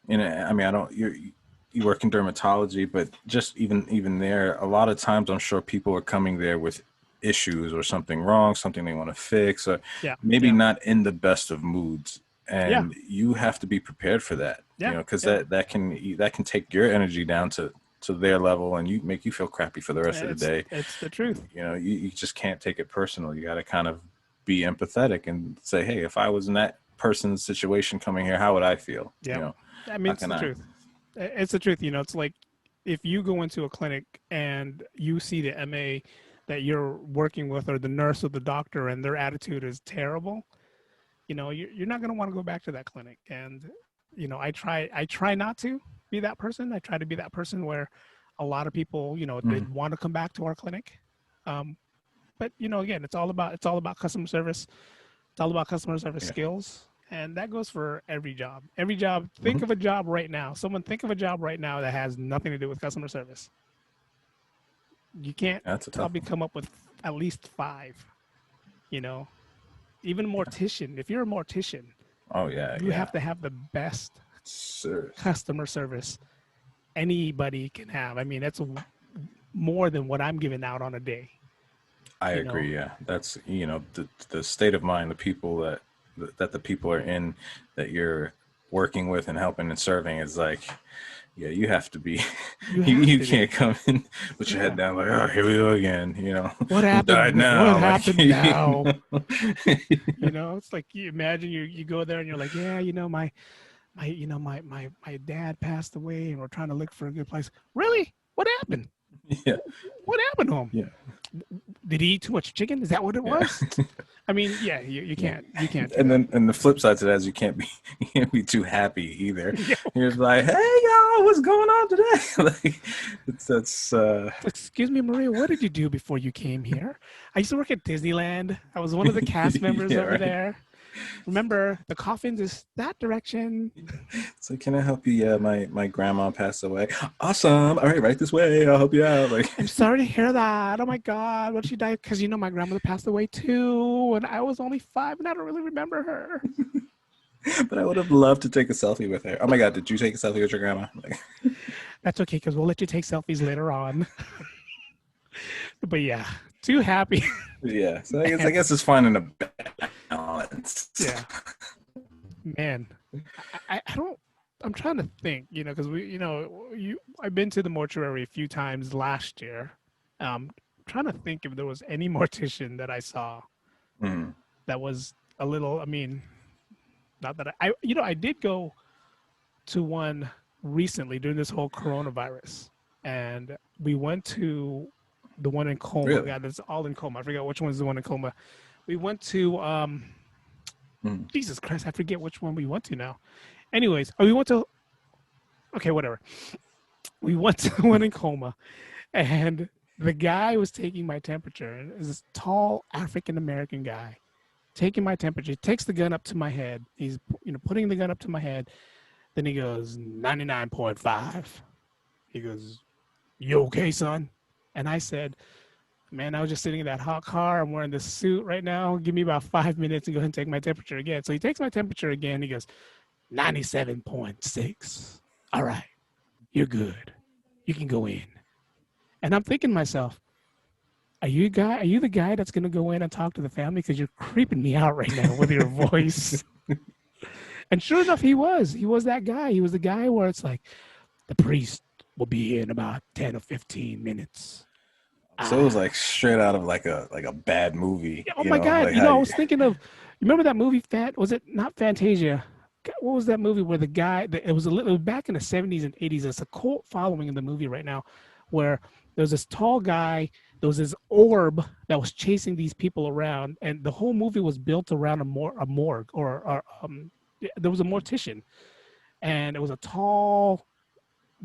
I mean, I don't, you work in dermatology, but just even there, a lot of times I'm sure people are coming there with issues or something wrong, something they want to fix, or Yeah. maybe Yeah. not in the best of moods. Yeah. And you have to be prepared for that, Yeah. because Yeah. that can take your energy down to their level, and you make you feel crappy for the rest of the day. It's the truth. You just can't take it personal. You got to kind of be empathetic and say, hey, if I was in that person's situation coming here, how would I feel? Yeah. I How mean, it's can the I? truth. It's the truth. It's like if you go into a clinic and you see the MA that you're working with or the nurse or the doctor and their attitude is terrible, you're not going to want to go back to that clinic. And I try not to be that person. I try to be that person where a lot of people, they want to come back to our clinic. But again, it's all about customer service. It's all about customer service Yeah. skills. And that goes for every job. Every job. Think of a job right now. Someone think of a job right now that has nothing to do with customer service. You can't That's a tough probably one. come up with at least 5. Even a mortician. If you're a mortician, Oh yeah, you have to have the best Sir. customer service anybody can have. I mean, that's more than what I'm giving out on a day. I you know. agree. Yeah, that's the state of mind, the people that the people are in that you're working with and helping and serving is like, yeah, you have to be. You have you to can't be. come in with your head down like, oh, here we go again. What Who died happened? now? What Like, happened now? It's like you imagine you go there and you're like, yeah, my dad passed away and we're trying to look for a good place. Really? What happened? Yeah, What happened to him? yeah. Did he eat too much chicken? Is that what it was? I mean, yeah, you can't do And that. then the flip side to that is you can't be too happy either. Yeah. You're like, hey y'all, what's going on today? Like, that's Excuse me, Maria, what did you do before you came here? I used to work at Disneyland. I was one of the cast members Yeah, over right. there. Remember, the coffins is that direction. So can I help you? Yeah, my grandma passed away. Awesome. All right this way. I'll help you out. Like, I'm sorry to hear that. Oh my God, what did she die? Because my grandmother passed away too, and I was only 5, and I don't really remember her. but I would have loved to take a selfie with her. Oh my God, did you take a selfie with your grandma? Like, That's okay, because we'll let you take selfies later on. But yeah, too happy. yeah. So I guess it's finding a balance. Yeah, man. I don't. I'm trying to think, because I've been to the mortuary a few times last year. Trying to think if there was any mortician that I saw Mm. that was a little. I mean, not that I did go to one recently during this whole coronavirus, and we went to the one in Coma. Really? God, it's all in Coma. I forget which one's the one in Coma. We went to Jesus Christ, I forget which one we went to now. Anyways, we went to whatever. We went to one in Coma, and the guy was taking my temperature. And it was this tall African American guy taking my temperature. He takes the gun up to my head. He's putting the gun up to my head. Then he goes 99.5. He goes, "You okay, son?" And I said, "Man, I was just sitting in that hot car. I'm wearing this suit right now. Give me about 5 minutes and go ahead and take my temperature again." So he takes my temperature again. He goes, 97.6. All right, you're good. You can go in. And I'm thinking to myself, are you the guy that's going to go in and talk to the family? Because you're creeping me out right now with your voice. And sure enough, he was that guy. He was the guy where it's like, the priest will be here in about 10 or 15 minutes. So it was like straight out of like a bad movie. Oh my God. Like I was thinking of, you remember that movie, was it not Fantasia? What was that movie where the guy, it was back in the 70s and 80s. It's a cult following in the movie right now where there was this tall guy, there was this orb that was chasing these people around, and the whole movie was built around a morgue or there was a mortician, and it was a tall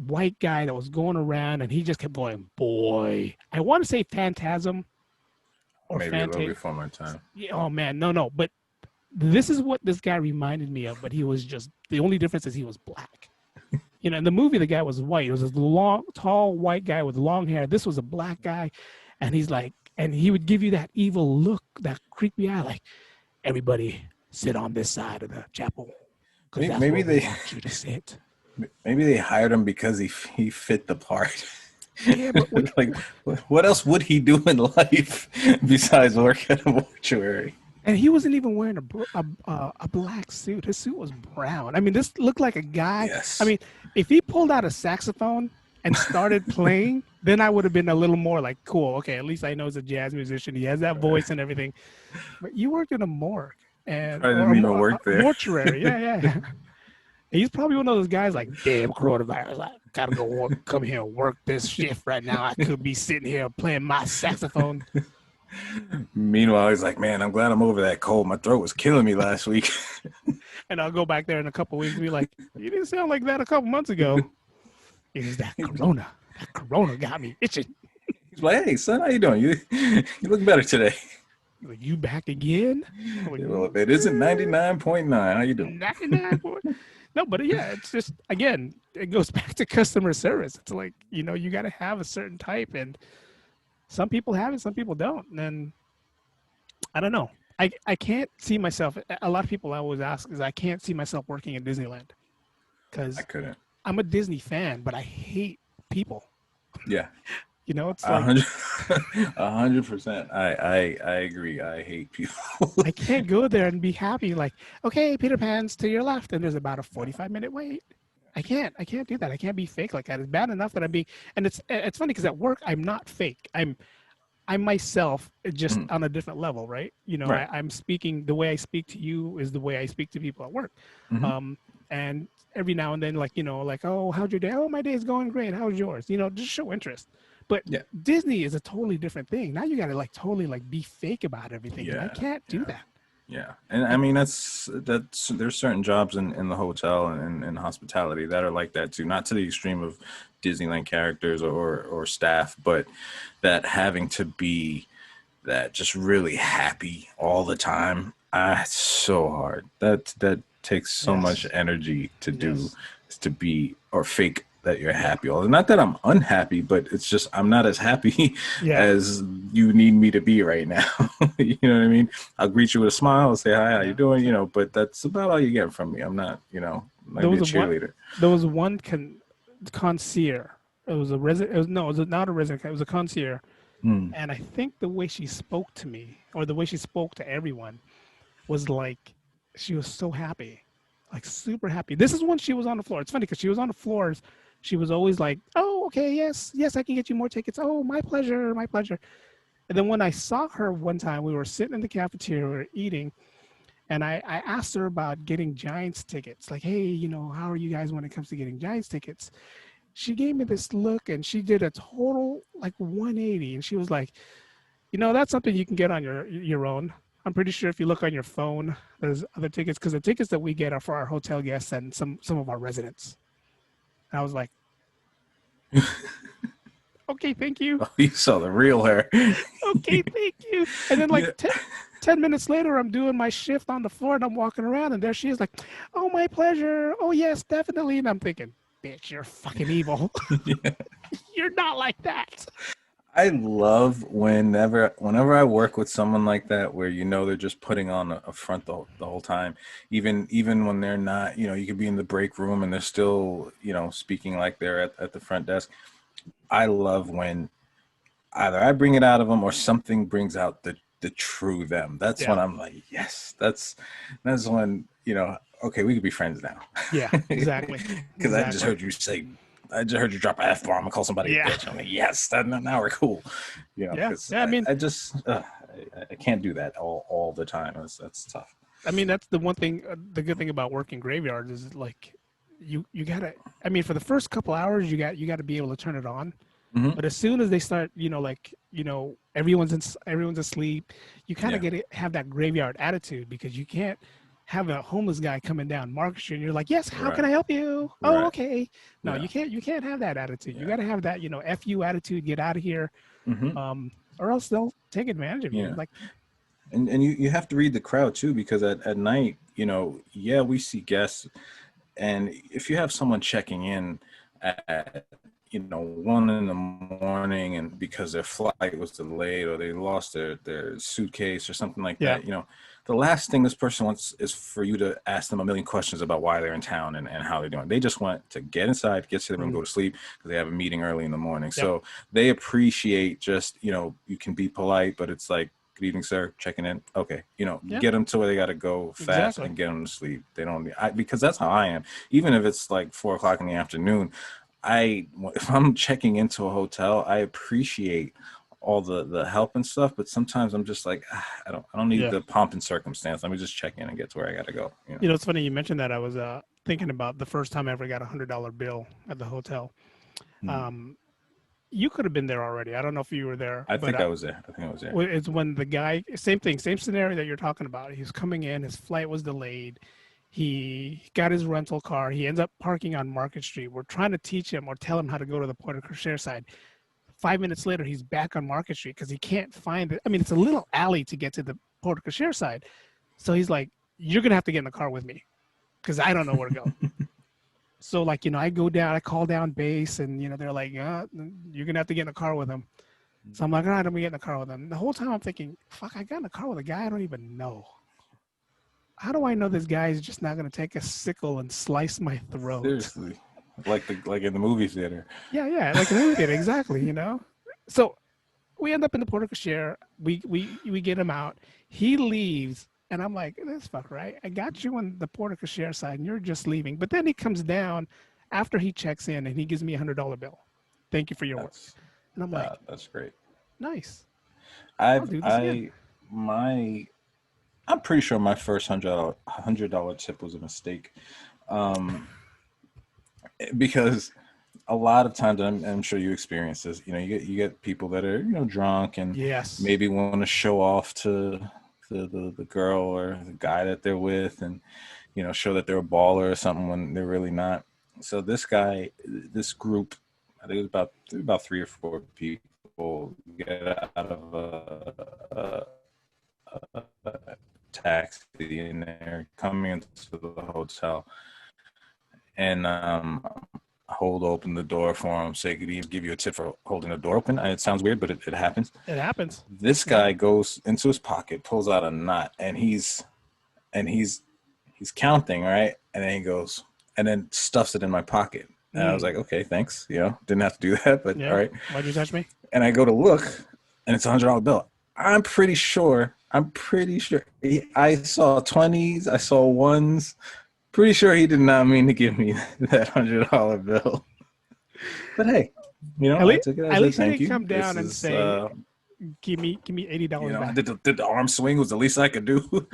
white guy that was going around, and he just kept going, boy. I want to say Phantasm or maybe a little before my time. Yeah, oh man, no. But this is what this guy reminded me of, but he was just, the only difference is he was black. In the movie, the guy was white. It was this long, tall, white guy with long hair. This was a black guy, and he's like, and he would give you that evil look, that creepy eye, like, everybody sit on this side of the chapel. Maybe they want you to sit. Maybe they hired him because he fit the part. Yeah, but like, what else would he do in life besides work at a mortuary? And he wasn't even wearing a black suit. His suit was brown. I mean, this looked like a guy. Yes. I mean, if he pulled out a saxophone and started playing, then I would have been a little more like, cool. Okay, at least I know he's a jazz musician. He has that voice and everything. But you worked in a morgue and I didn't even work there. Mortuary. Yeah. And he's probably one of those guys like, damn, coronavirus. I gotta go come here and work this shift right now. I could be sitting here playing my saxophone. Meanwhile, he's like, man, I'm glad I'm over that cold. My throat was killing me last week. And I'll go back there in a couple weeks and be like, you didn't sound like that a couple months ago. It was that corona. That corona got me itching. He's like, hey, son, how you doing? You look better today. Like, you back again? Like, Well, if it isn't 99.9, how you doing? 99. No, but yeah, it's just, again, it goes back to customer service. It's like, you know, you got to have a certain type, and some people have it, some people don't. And I don't know. I can't see myself. A lot of people always ask is I can't see myself working at Disneyland because I couldn't. I'm a Disney fan, but I hate people. Yeah. You know, it's like 100%. I agree. I hate people. I can't go there and be happy. Like, okay, Peter Pan's to your left, and there's about a 45-minute wait. I can't do that. I can't be fake like that. It's bad enough that I'm being. And it's funny because at work I'm not fake. I'm myself, just on a different level, right? You know, Right. I'm speaking the way I speak to you is the way I speak to people at work. And every now and then, like, you know, like, oh, how's your day? Oh, my day's going great. How's yours? You know, just show interest. But Yeah. Disney is a totally different thing. Now you got to like totally like be fake about everything. And I can't do that. Yeah. And I mean, that's there's certain jobs in the hotel and in hospitality that are like that too. Not to the extreme of Disneyland characters or staff, but that having to be that just really happy all the time. It's so hard. That takes so much energy to do, is to be or fake that you're happy. Not that I'm unhappy, but it's just I'm not as happy as you need me to be right now. You know what I mean? I'll greet you with a smile and say hi, how you doing? You know, but that's about all you get from me. I'm not, you know, like a cheerleader. There was one concierge. It was a resident. It was not a resident. It was a concierge. And I think the way she spoke to me, or the way she spoke to everyone, was like she was so happy, like super happy. This is when she was on the floor. It's funny because she was on the floors. She was always like, "Oh, okay, yes, I can get you more tickets. Oh, my pleasure, my pleasure." And then when I saw her one time, we were sitting in the cafeteria, we were eating, and I asked her about getting Giants tickets. Like, hey, you know, how are you guys when it comes to getting Giants tickets? She gave me this look, and she did a total like 180, and she was like, you know, that's something you can get on your own. I'm pretty sure if you look on your phone, there's other tickets, because the tickets that we get are for our hotel guests and some of our residents. And I was like, okay, thank you. Oh, you saw the real her. Okay, thank you. And then like 10 minutes later, I'm doing my shift on the floor and I'm walking around, and there she is like, oh, my pleasure. Oh, yes, definitely. And I'm thinking, bitch, you're fucking evil. You're not like that. I love whenever I work with someone like that, where you know they're just putting on a front the whole time, even when they're not. You know, you could be in the break room and they're still, you know, speaking like they're at the front desk. I love when either I bring it out of them or something brings out the true them. That's when I'm like, yes, that's when, you know, okay, we could be friends now. Yeah, exactly. Because I just heard you say. I just heard you drop an F-bomb and call somebody a bitch. I'm like, yes, now we're cool. You know, I mean, I just I can't do that all the time. That's tough. I mean, that's the one thing. The good thing about working graveyards is like you gotta. I mean, for the first couple hours, you got to be able to turn it on. But as soon as they start, you know, like, you know, everyone's asleep, you kind of have that graveyard attitude, because you can't have a homeless guy coming down Market Street and you're like, yes, how can I help you? Oh, okay. No, you can't have that attitude. You got to have that, you know, F you attitude, get out of here. Or else they'll take advantage of you. Like, and you have to read the crowd too, because at night, you know, we see guests, and if you have someone checking in at, you know, 1 a.m, and because their flight was delayed or they lost their suitcase or something like that, you know, the last thing this person wants is for you to ask them a million questions about why they're in town and how they're doing. They just want to get inside, get to the room, go to sleep, because they have a meeting early in the morning. So they appreciate just, you know, you can be polite, but it's like, good evening, sir, checking in. Okay. You know, get them to where they got to go fast and get them to sleep. They don't, because that's how I am. Even if it's like 4 o'clock in the afternoon, if I'm checking into a hotel, I appreciate all the help and stuff, but sometimes I'm just like, I don't need the pomp and circumstance. Let me just check in and get to where I got to go. You know, it's funny you mentioned that. I was thinking about the first time I ever got $100 bill at the hotel. You could have been there already. I don't know if you were there. I think I was there. It's when the guy, same thing, same scenario that you're talking about. He was coming in, his flight was delayed. He got his rental car. He ends up parking on Market Street. We're trying to teach him or tell him how to go to the Puerto Crochet side. 5 minutes later, he's back on Market Street because he can't find it. I mean, it's a little alley to get to the Puerto Crochet side. So he's like, you're going to have to get in the car with me because I don't know where to go. So, like, I go down, I call down base, and, they're like, you're going to have to get in the car with him. So I'm like, all right, I'm going to get in the car with him. The whole time I'm thinking, fuck, I got in the car with a guy I don't even know. How do I know this guy is just not going to take a sickle and slice my throat? Seriously. Like in the movie theater. Yeah, like the movie theater, exactly, So we end up in the Puerto Crochet. We get him out. He leaves, and I'm like, this fuck, right? I got you on the Puerto Crochet side, and you're just leaving. But then he comes down after he checks in, and he gives me $100 bill. Thank you for your work. And I'm like, that's great. Nice. I'm pretty sure my first $100 tip was a mistake, because a lot of times, I'm sure you experience this. You get people that are drunk and maybe want to show off to the girl or the guy that they're with, and show that they're a baller or something when they're really not. So this group, I think it was about 3 or 4 people, get out of a taxi, and they're coming into the hotel, and hold open the door for him, say good evening, give you a tip for holding the door open. It sounds weird, but it happens. It happens. This guy goes into his pocket, pulls out a knot, and he's counting, right? And then he goes and then stuffs it in my pocket. And I was like, okay, thanks. Didn't have to do that, but all right. Why'd you touch me? And I go to look, and it's $100 bill. I'm pretty sure. I saw 20s. I saw ones. Pretty sure he did not mean to give me that $100 bill. But hey, I took it as at least a he thank didn't you. come down and say, "Give me $80 back." Did the arm swing was the least I could do.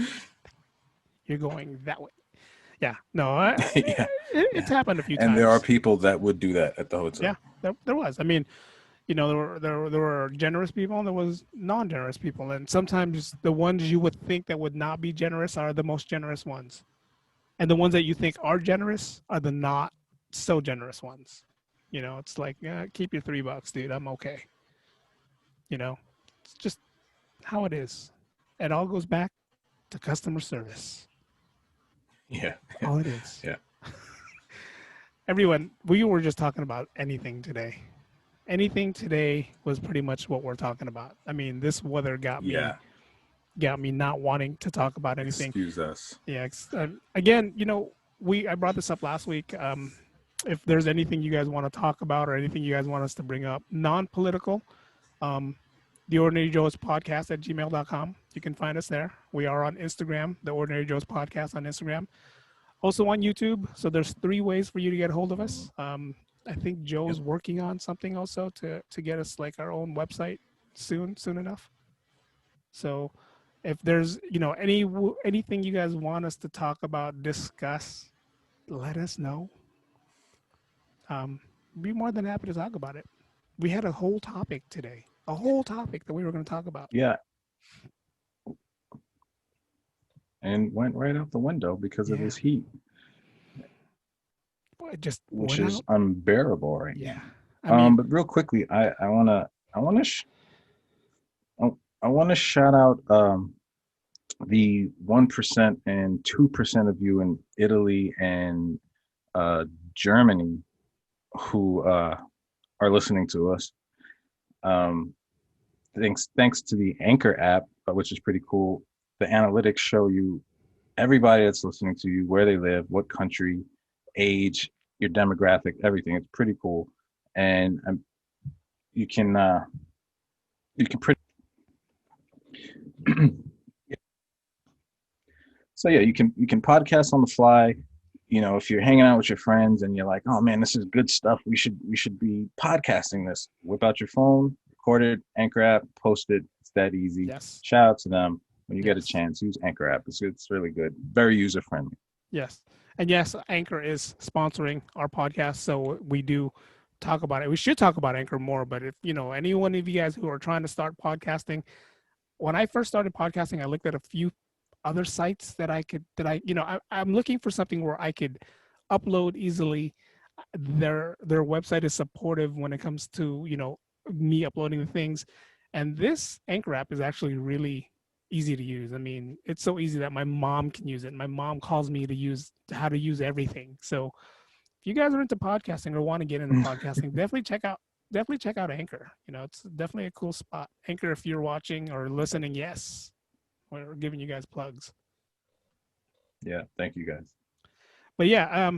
You're going that way. Yeah, no, it's happened a few times. And there are people that would do that at the hotel. Yeah, there was. I mean, there were generous people and there was non-generous people, and sometimes the ones you would think that would not be generous are the most generous ones, and the ones that you think are generous are the not so generous ones. It's like, keep your $3, dude. I'm okay. It's just how it is. It all goes back to customer service. Yeah. All it is. Yeah. Everyone, we were just talking about anything today. Anything today was pretty much what we're talking about. I mean, this weather got me not wanting to talk about anything. Excuse us. Yeah. Again, I brought this up last week. If there's anything you guys want to talk about or anything you guys want us to bring up, non-political, The Ordinary Joe's Podcast at gmail.com. You can find us there. We are on Instagram, The Ordinary Joe's Podcast on Instagram. Also on YouTube. So there's 3 ways for you to get a hold of us. I think Joe's working on something also to get us like our own website soon enough. So if there's, anything you guys want us to talk about, discuss, let us know. Be more than happy to talk about it. We had a whole topic today. A whole topic that we were going to talk about. Yeah. And went right out the window because of this heat. It just which is unbearable right now. Yeah. But real quickly, I want to shout out the 1% and 2% of you in Italy and Germany who are listening to us. Thanks to the Anchor app, which is pretty cool. The analytics show you everybody that's listening to you, where they live, what country, age, your demographic, everything. It's pretty cool, and you can pretty. So yeah, you can podcast on the fly. If you're hanging out with your friends and you're like, oh man, this is good stuff. We should be podcasting this. Whip out your phone, record it, Anchor app, post it. It's that easy. Yes. Shout out to them. When you get a chance, use Anchor app. It's really good. Very user friendly. Yes. And yes, Anchor is sponsoring our podcast. So we do talk about it. We should talk about Anchor more, but if, any one of you guys who are trying to start podcasting, when I first started podcasting, I looked at a few other sites that I'm looking for something where I could upload easily. Their website is supportive when it comes to, me uploading the things. And this Anchor app is actually really easy to use. I mean, it's so easy that my mom can use it. My mom calls me to use how to use everything. So if you guys are into podcasting or want to get into podcasting, definitely check out Anchor. It's definitely a cool spot. Anchor, if you're watching or listening, yes, we're giving you guys plugs. Yeah, thank you guys. But yeah,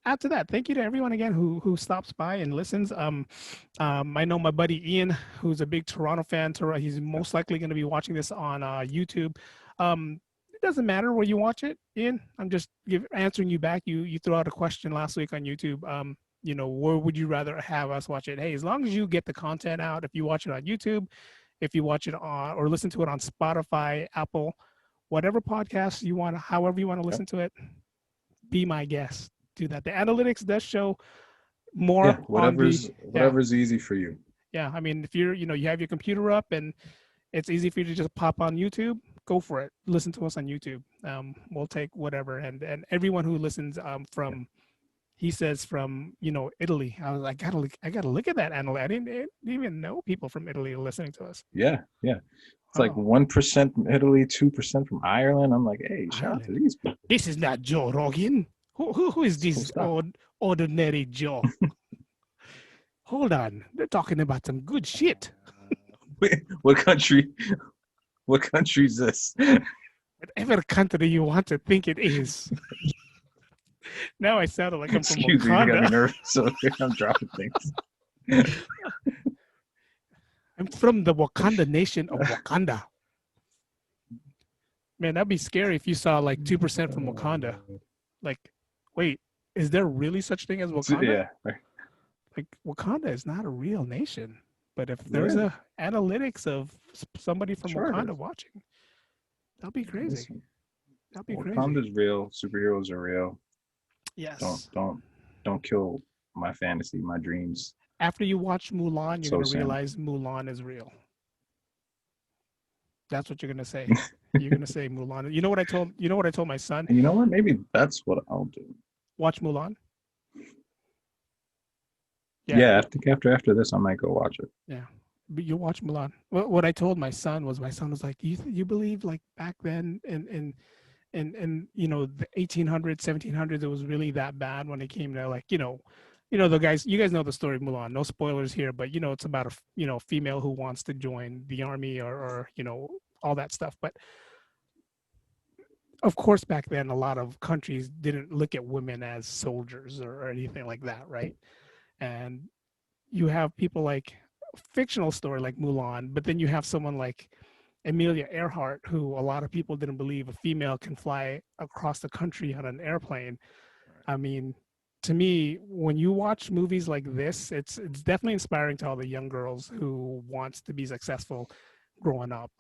after that, thank you to everyone again who stops by and listens. I know my buddy Ian, who's a big Toronto fan. He's most likely going to be watching this on YouTube. It doesn't matter where you watch it, Ian. I'm just answering you back. You threw out a question last week on YouTube. Where would you rather have us watch it? Hey, as long as you get the content out, if you watch it on YouTube, if you watch it on or listen to it on Spotify, Apple, whatever podcast you want, however you want to listen to it, be my guest. Do that. The analytics does show more whatever's easy for you. Yeah, I mean, if you have your computer up and it's easy for you to just pop on YouTube, go for it. Listen to us on YouTube. We'll take whatever. And everyone who listens from, he says from Italy. I gotta look at that analytics. I didn't even know people from Italy are listening to us. Yeah. It's like 1% from Italy, 2% from Ireland. I'm like, hey, shout out to these people. This is not Joe Rogan. Who is this ordinary Joe? Hold on, they're talking about some good shit. What country? What country is this? Whatever country you want to think it is. Now I sounded like I'm from Wakanda. Excuse me, you got me nervous. So I'm dropping things. I'm from the Wakanda nation of Wakanda. Man, that'd be scary if you saw like 2% from Wakanda. Like, wait, is there really such thing as Wakanda? Yeah. Like, Wakanda is not a real nation. But if there's a analytics of somebody from Wakanda watching, that'll be crazy. That'll be crazy. Wakanda's real. Superheroes are real. Yes. Don't kill my fantasy, my dreams. After you watch Mulan, you're gonna realize Mulan is real. That's what you're gonna say. You're gonna say Mulan. You know what I told my son? And you know what? Maybe that's what I'll do. Watch Mulan. Yeah, I think after this, I might go watch it. Yeah, but you watch Mulan. What I told my son was like, you believe like back then in the 1800s, 1700s, it was really that bad when it came to like the guys. You guys know the story of Mulan. No spoilers here, but it's about a female who wants to join the army or all that stuff. But of course, back then, a lot of countries didn't look at women as soldiers or anything like that, right? And you have people like fictional story like Mulan, but then you have someone like Amelia Earhart, who a lot of people didn't believe a female can fly across the country on an airplane. I mean, to me, when you watch movies like this, it's definitely inspiring to all the young girls who wants to be successful growing up.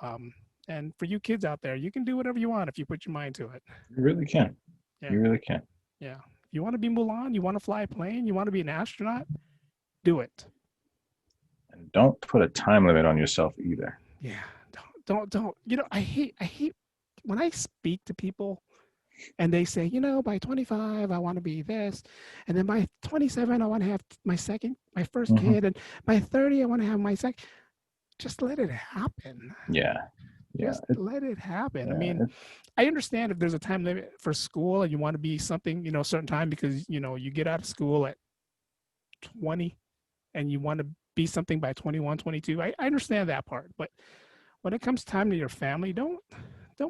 And for you kids out there, you can do whatever you want if you put your mind to it. You really can. Yeah. You really can. Yeah. If you want to be Mulan, you want to fly a plane, you want to be an astronaut, do it. And don't put a time limit on yourself either. Yeah. Don't. I hate when I speak to people and they say, by 25, I want to be this. And then by 27, I want to have my first kid. And by 30, I want to have my second. Just let it happen. Yeah. Just let it happen. Yeah. I mean, I understand if there's a time limit for school and you want to be something, a certain time because, you get out of school at 20 and you want to be something by 21, 22. I understand that part. But when it comes time to your family, don't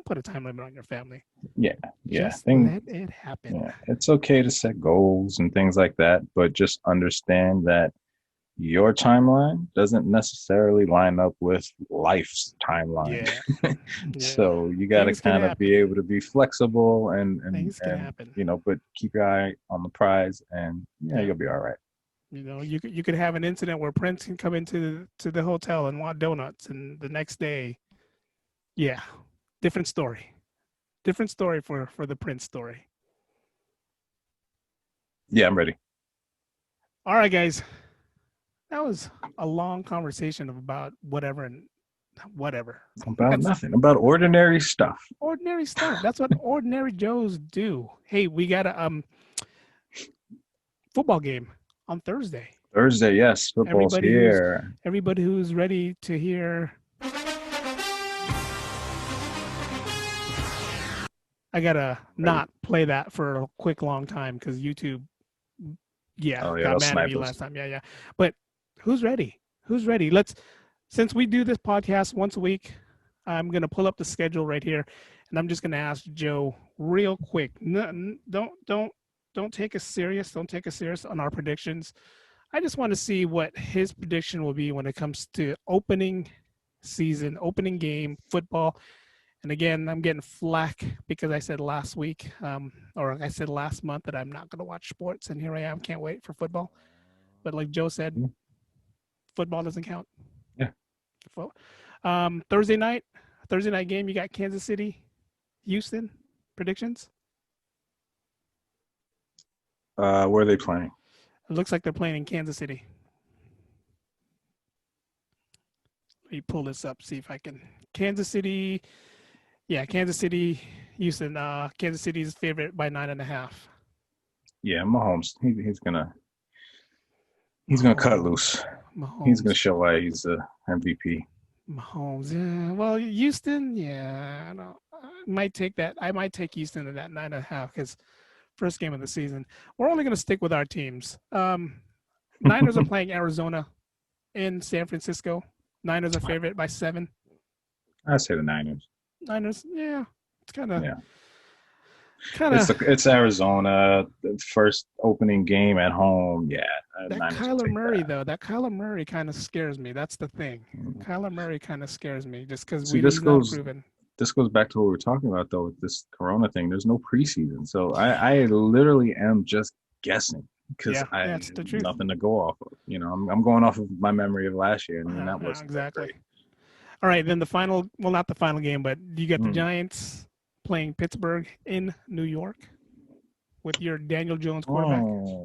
put a time limit on your family. Yeah. Just let it happen. Yeah. It's okay to set goals and things like that, but just understand that your timeline doesn't necessarily line up with life's timeline. Yeah. So you got to kind of be able to be flexible and things can happen. But keep your eye on the prize and you'll be all right. You could have an incident where Prince can come into the hotel and want donuts, and the next day, different story for the Prince story. Yeah, I'm ready. All right, guys. That was a long conversation about whatever, and whatever. About nothing. About ordinary stuff. Ordinary stuff. That's what ordinary Joes do. Hey, we got a football game on Thursday. Thursday, yes. Football's here. Everybody who's ready to hear. I gotta not play that for a quick long time because YouTube, got mad at me last time. Yeah. But who's ready? Who's ready? Since we do this podcast once a week, I'm gonna pull up the schedule right here, and I'm just gonna ask Joe real quick. Don't take us serious. Don't take us serious on our predictions. I just want to see what his prediction will be when it comes to opening season, opening game, football. And again, I'm getting flack because I said last week, or I said last month that I'm not going to watch sports, and here I am. Can't wait for football. But like Joe said, football doesn't count. Yeah. Thursday night game. You got Kansas City, Houston. Predictions? Where are they playing? It looks like they're playing in Kansas City. Let me pull this up, see if I can. Kansas City. Yeah, Kansas City, Houston. Kansas City's favorite by 9.5. Yeah, Mahomes. He's gonna cut loose. Mahomes. He's gonna show why he's the MVP. Mahomes. Yeah. Well, Houston. Yeah, I don't. I might take that. I might take Houston at that 9.5 because first game of the season. We're only gonna stick with our teams. Niners are playing Arizona in San Francisco. Niners are favorite by 7. I say the Niners. Niners, yeah, it's kind of. It's Arizona. The first opening game at home. Yeah, that Kyler Murray though. That Kyler Murray kind of scares me. That's the thing. Kyler Murray kind of scares me just because he's not proven. This goes back to what we were talking about though with this Corona thing. There's no preseason, so I literally am just guessing because I have nothing to go off of. You know, I'm going off of my memory of last year, and that was exactly. All right, then not the final game, but you got the Giants playing Pittsburgh in New York with your Daniel Jones quarterback,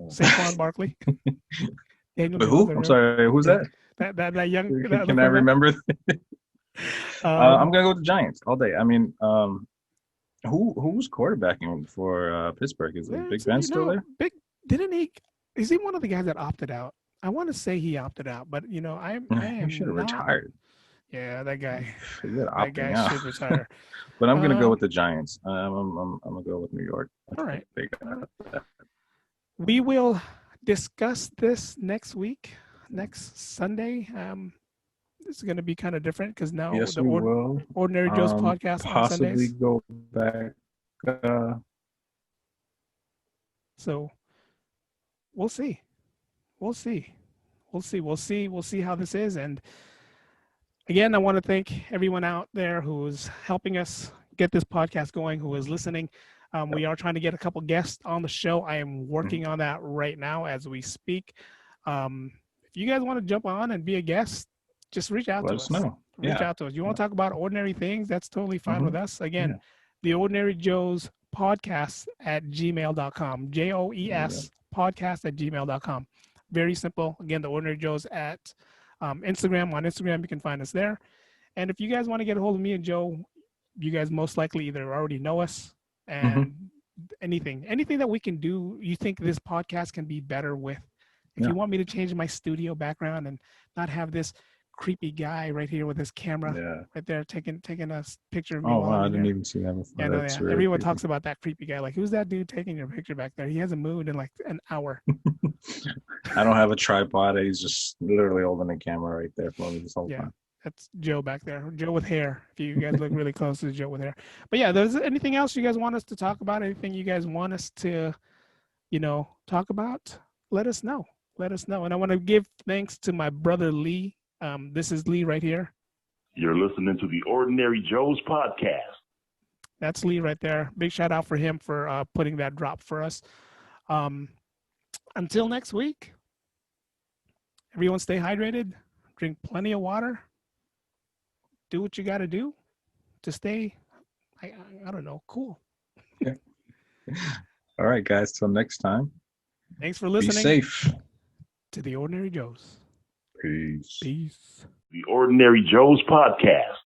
Saquon Barkley. Who? I'm sorry, who's that? That young. Can I remember? I'm gonna go with the Giants all day. I mean, who's quarterbacking for Pittsburgh? Is Big Ben still there? Is he one of the guys that opted out? I want to say he opted out, but I am. He should have retired. Yeah, that guy. That guy should retire. But I'm going to go with the Giants. I'm going to go with New York. All right. We will discuss this next week, next Sunday. This is going to be kind of different because now the Ordinary Joe's podcast on Sundays. Possibly go back. So we'll see. We'll see how this is. And again, I want to thank everyone out there who is helping us get this podcast going, who is listening. We are trying to get a couple guests on the show. I am working on that right now as we speak. If you guys want to jump on and be a guest, just reach out to us. Let us know. Reach out to us. You want to talk about ordinary things? That's totally fine with us. Again, the Ordinary Joe's podcast at gmail.com. JoE's podcast at gmail.com. Very simple. Again, the Ordinary Joe's at Instagram. On Instagram, you can find us there. And if you guys want to get a hold of me and Joe, you guys most likely either already know us and anything that we can do, you think this podcast can be better with. If you want me to change my studio background and not have this creepy guy right here with his camera right there taking a picture of me. Oh, wow, I didn't even see that before. Really everyone talks about that creepy guy. Like, who's that dude taking your picture back there? He hasn't moved in like an hour. I don't have a tripod. He's just literally holding the camera right there for me this whole time. That's Joe back there. Joe with hair. If you guys look really close to Joe with hair. But yeah, there's anything else you guys want us to talk about? Anything you guys want us to, talk about? Let us know. And I want to give thanks to my brother Lee. This is Lee right here. You're listening to the Ordinary Joe's podcast. That's Lee right there. Big shout out for him for putting that drop for us. Until next week, everyone stay hydrated, drink plenty of water, do what you got to do to stay, I don't know, cool. Okay. All right, guys. Till next time. Thanks for listening. Be safe. To the Ordinary Joe's. Peace. The Ordinary Joe's Podcast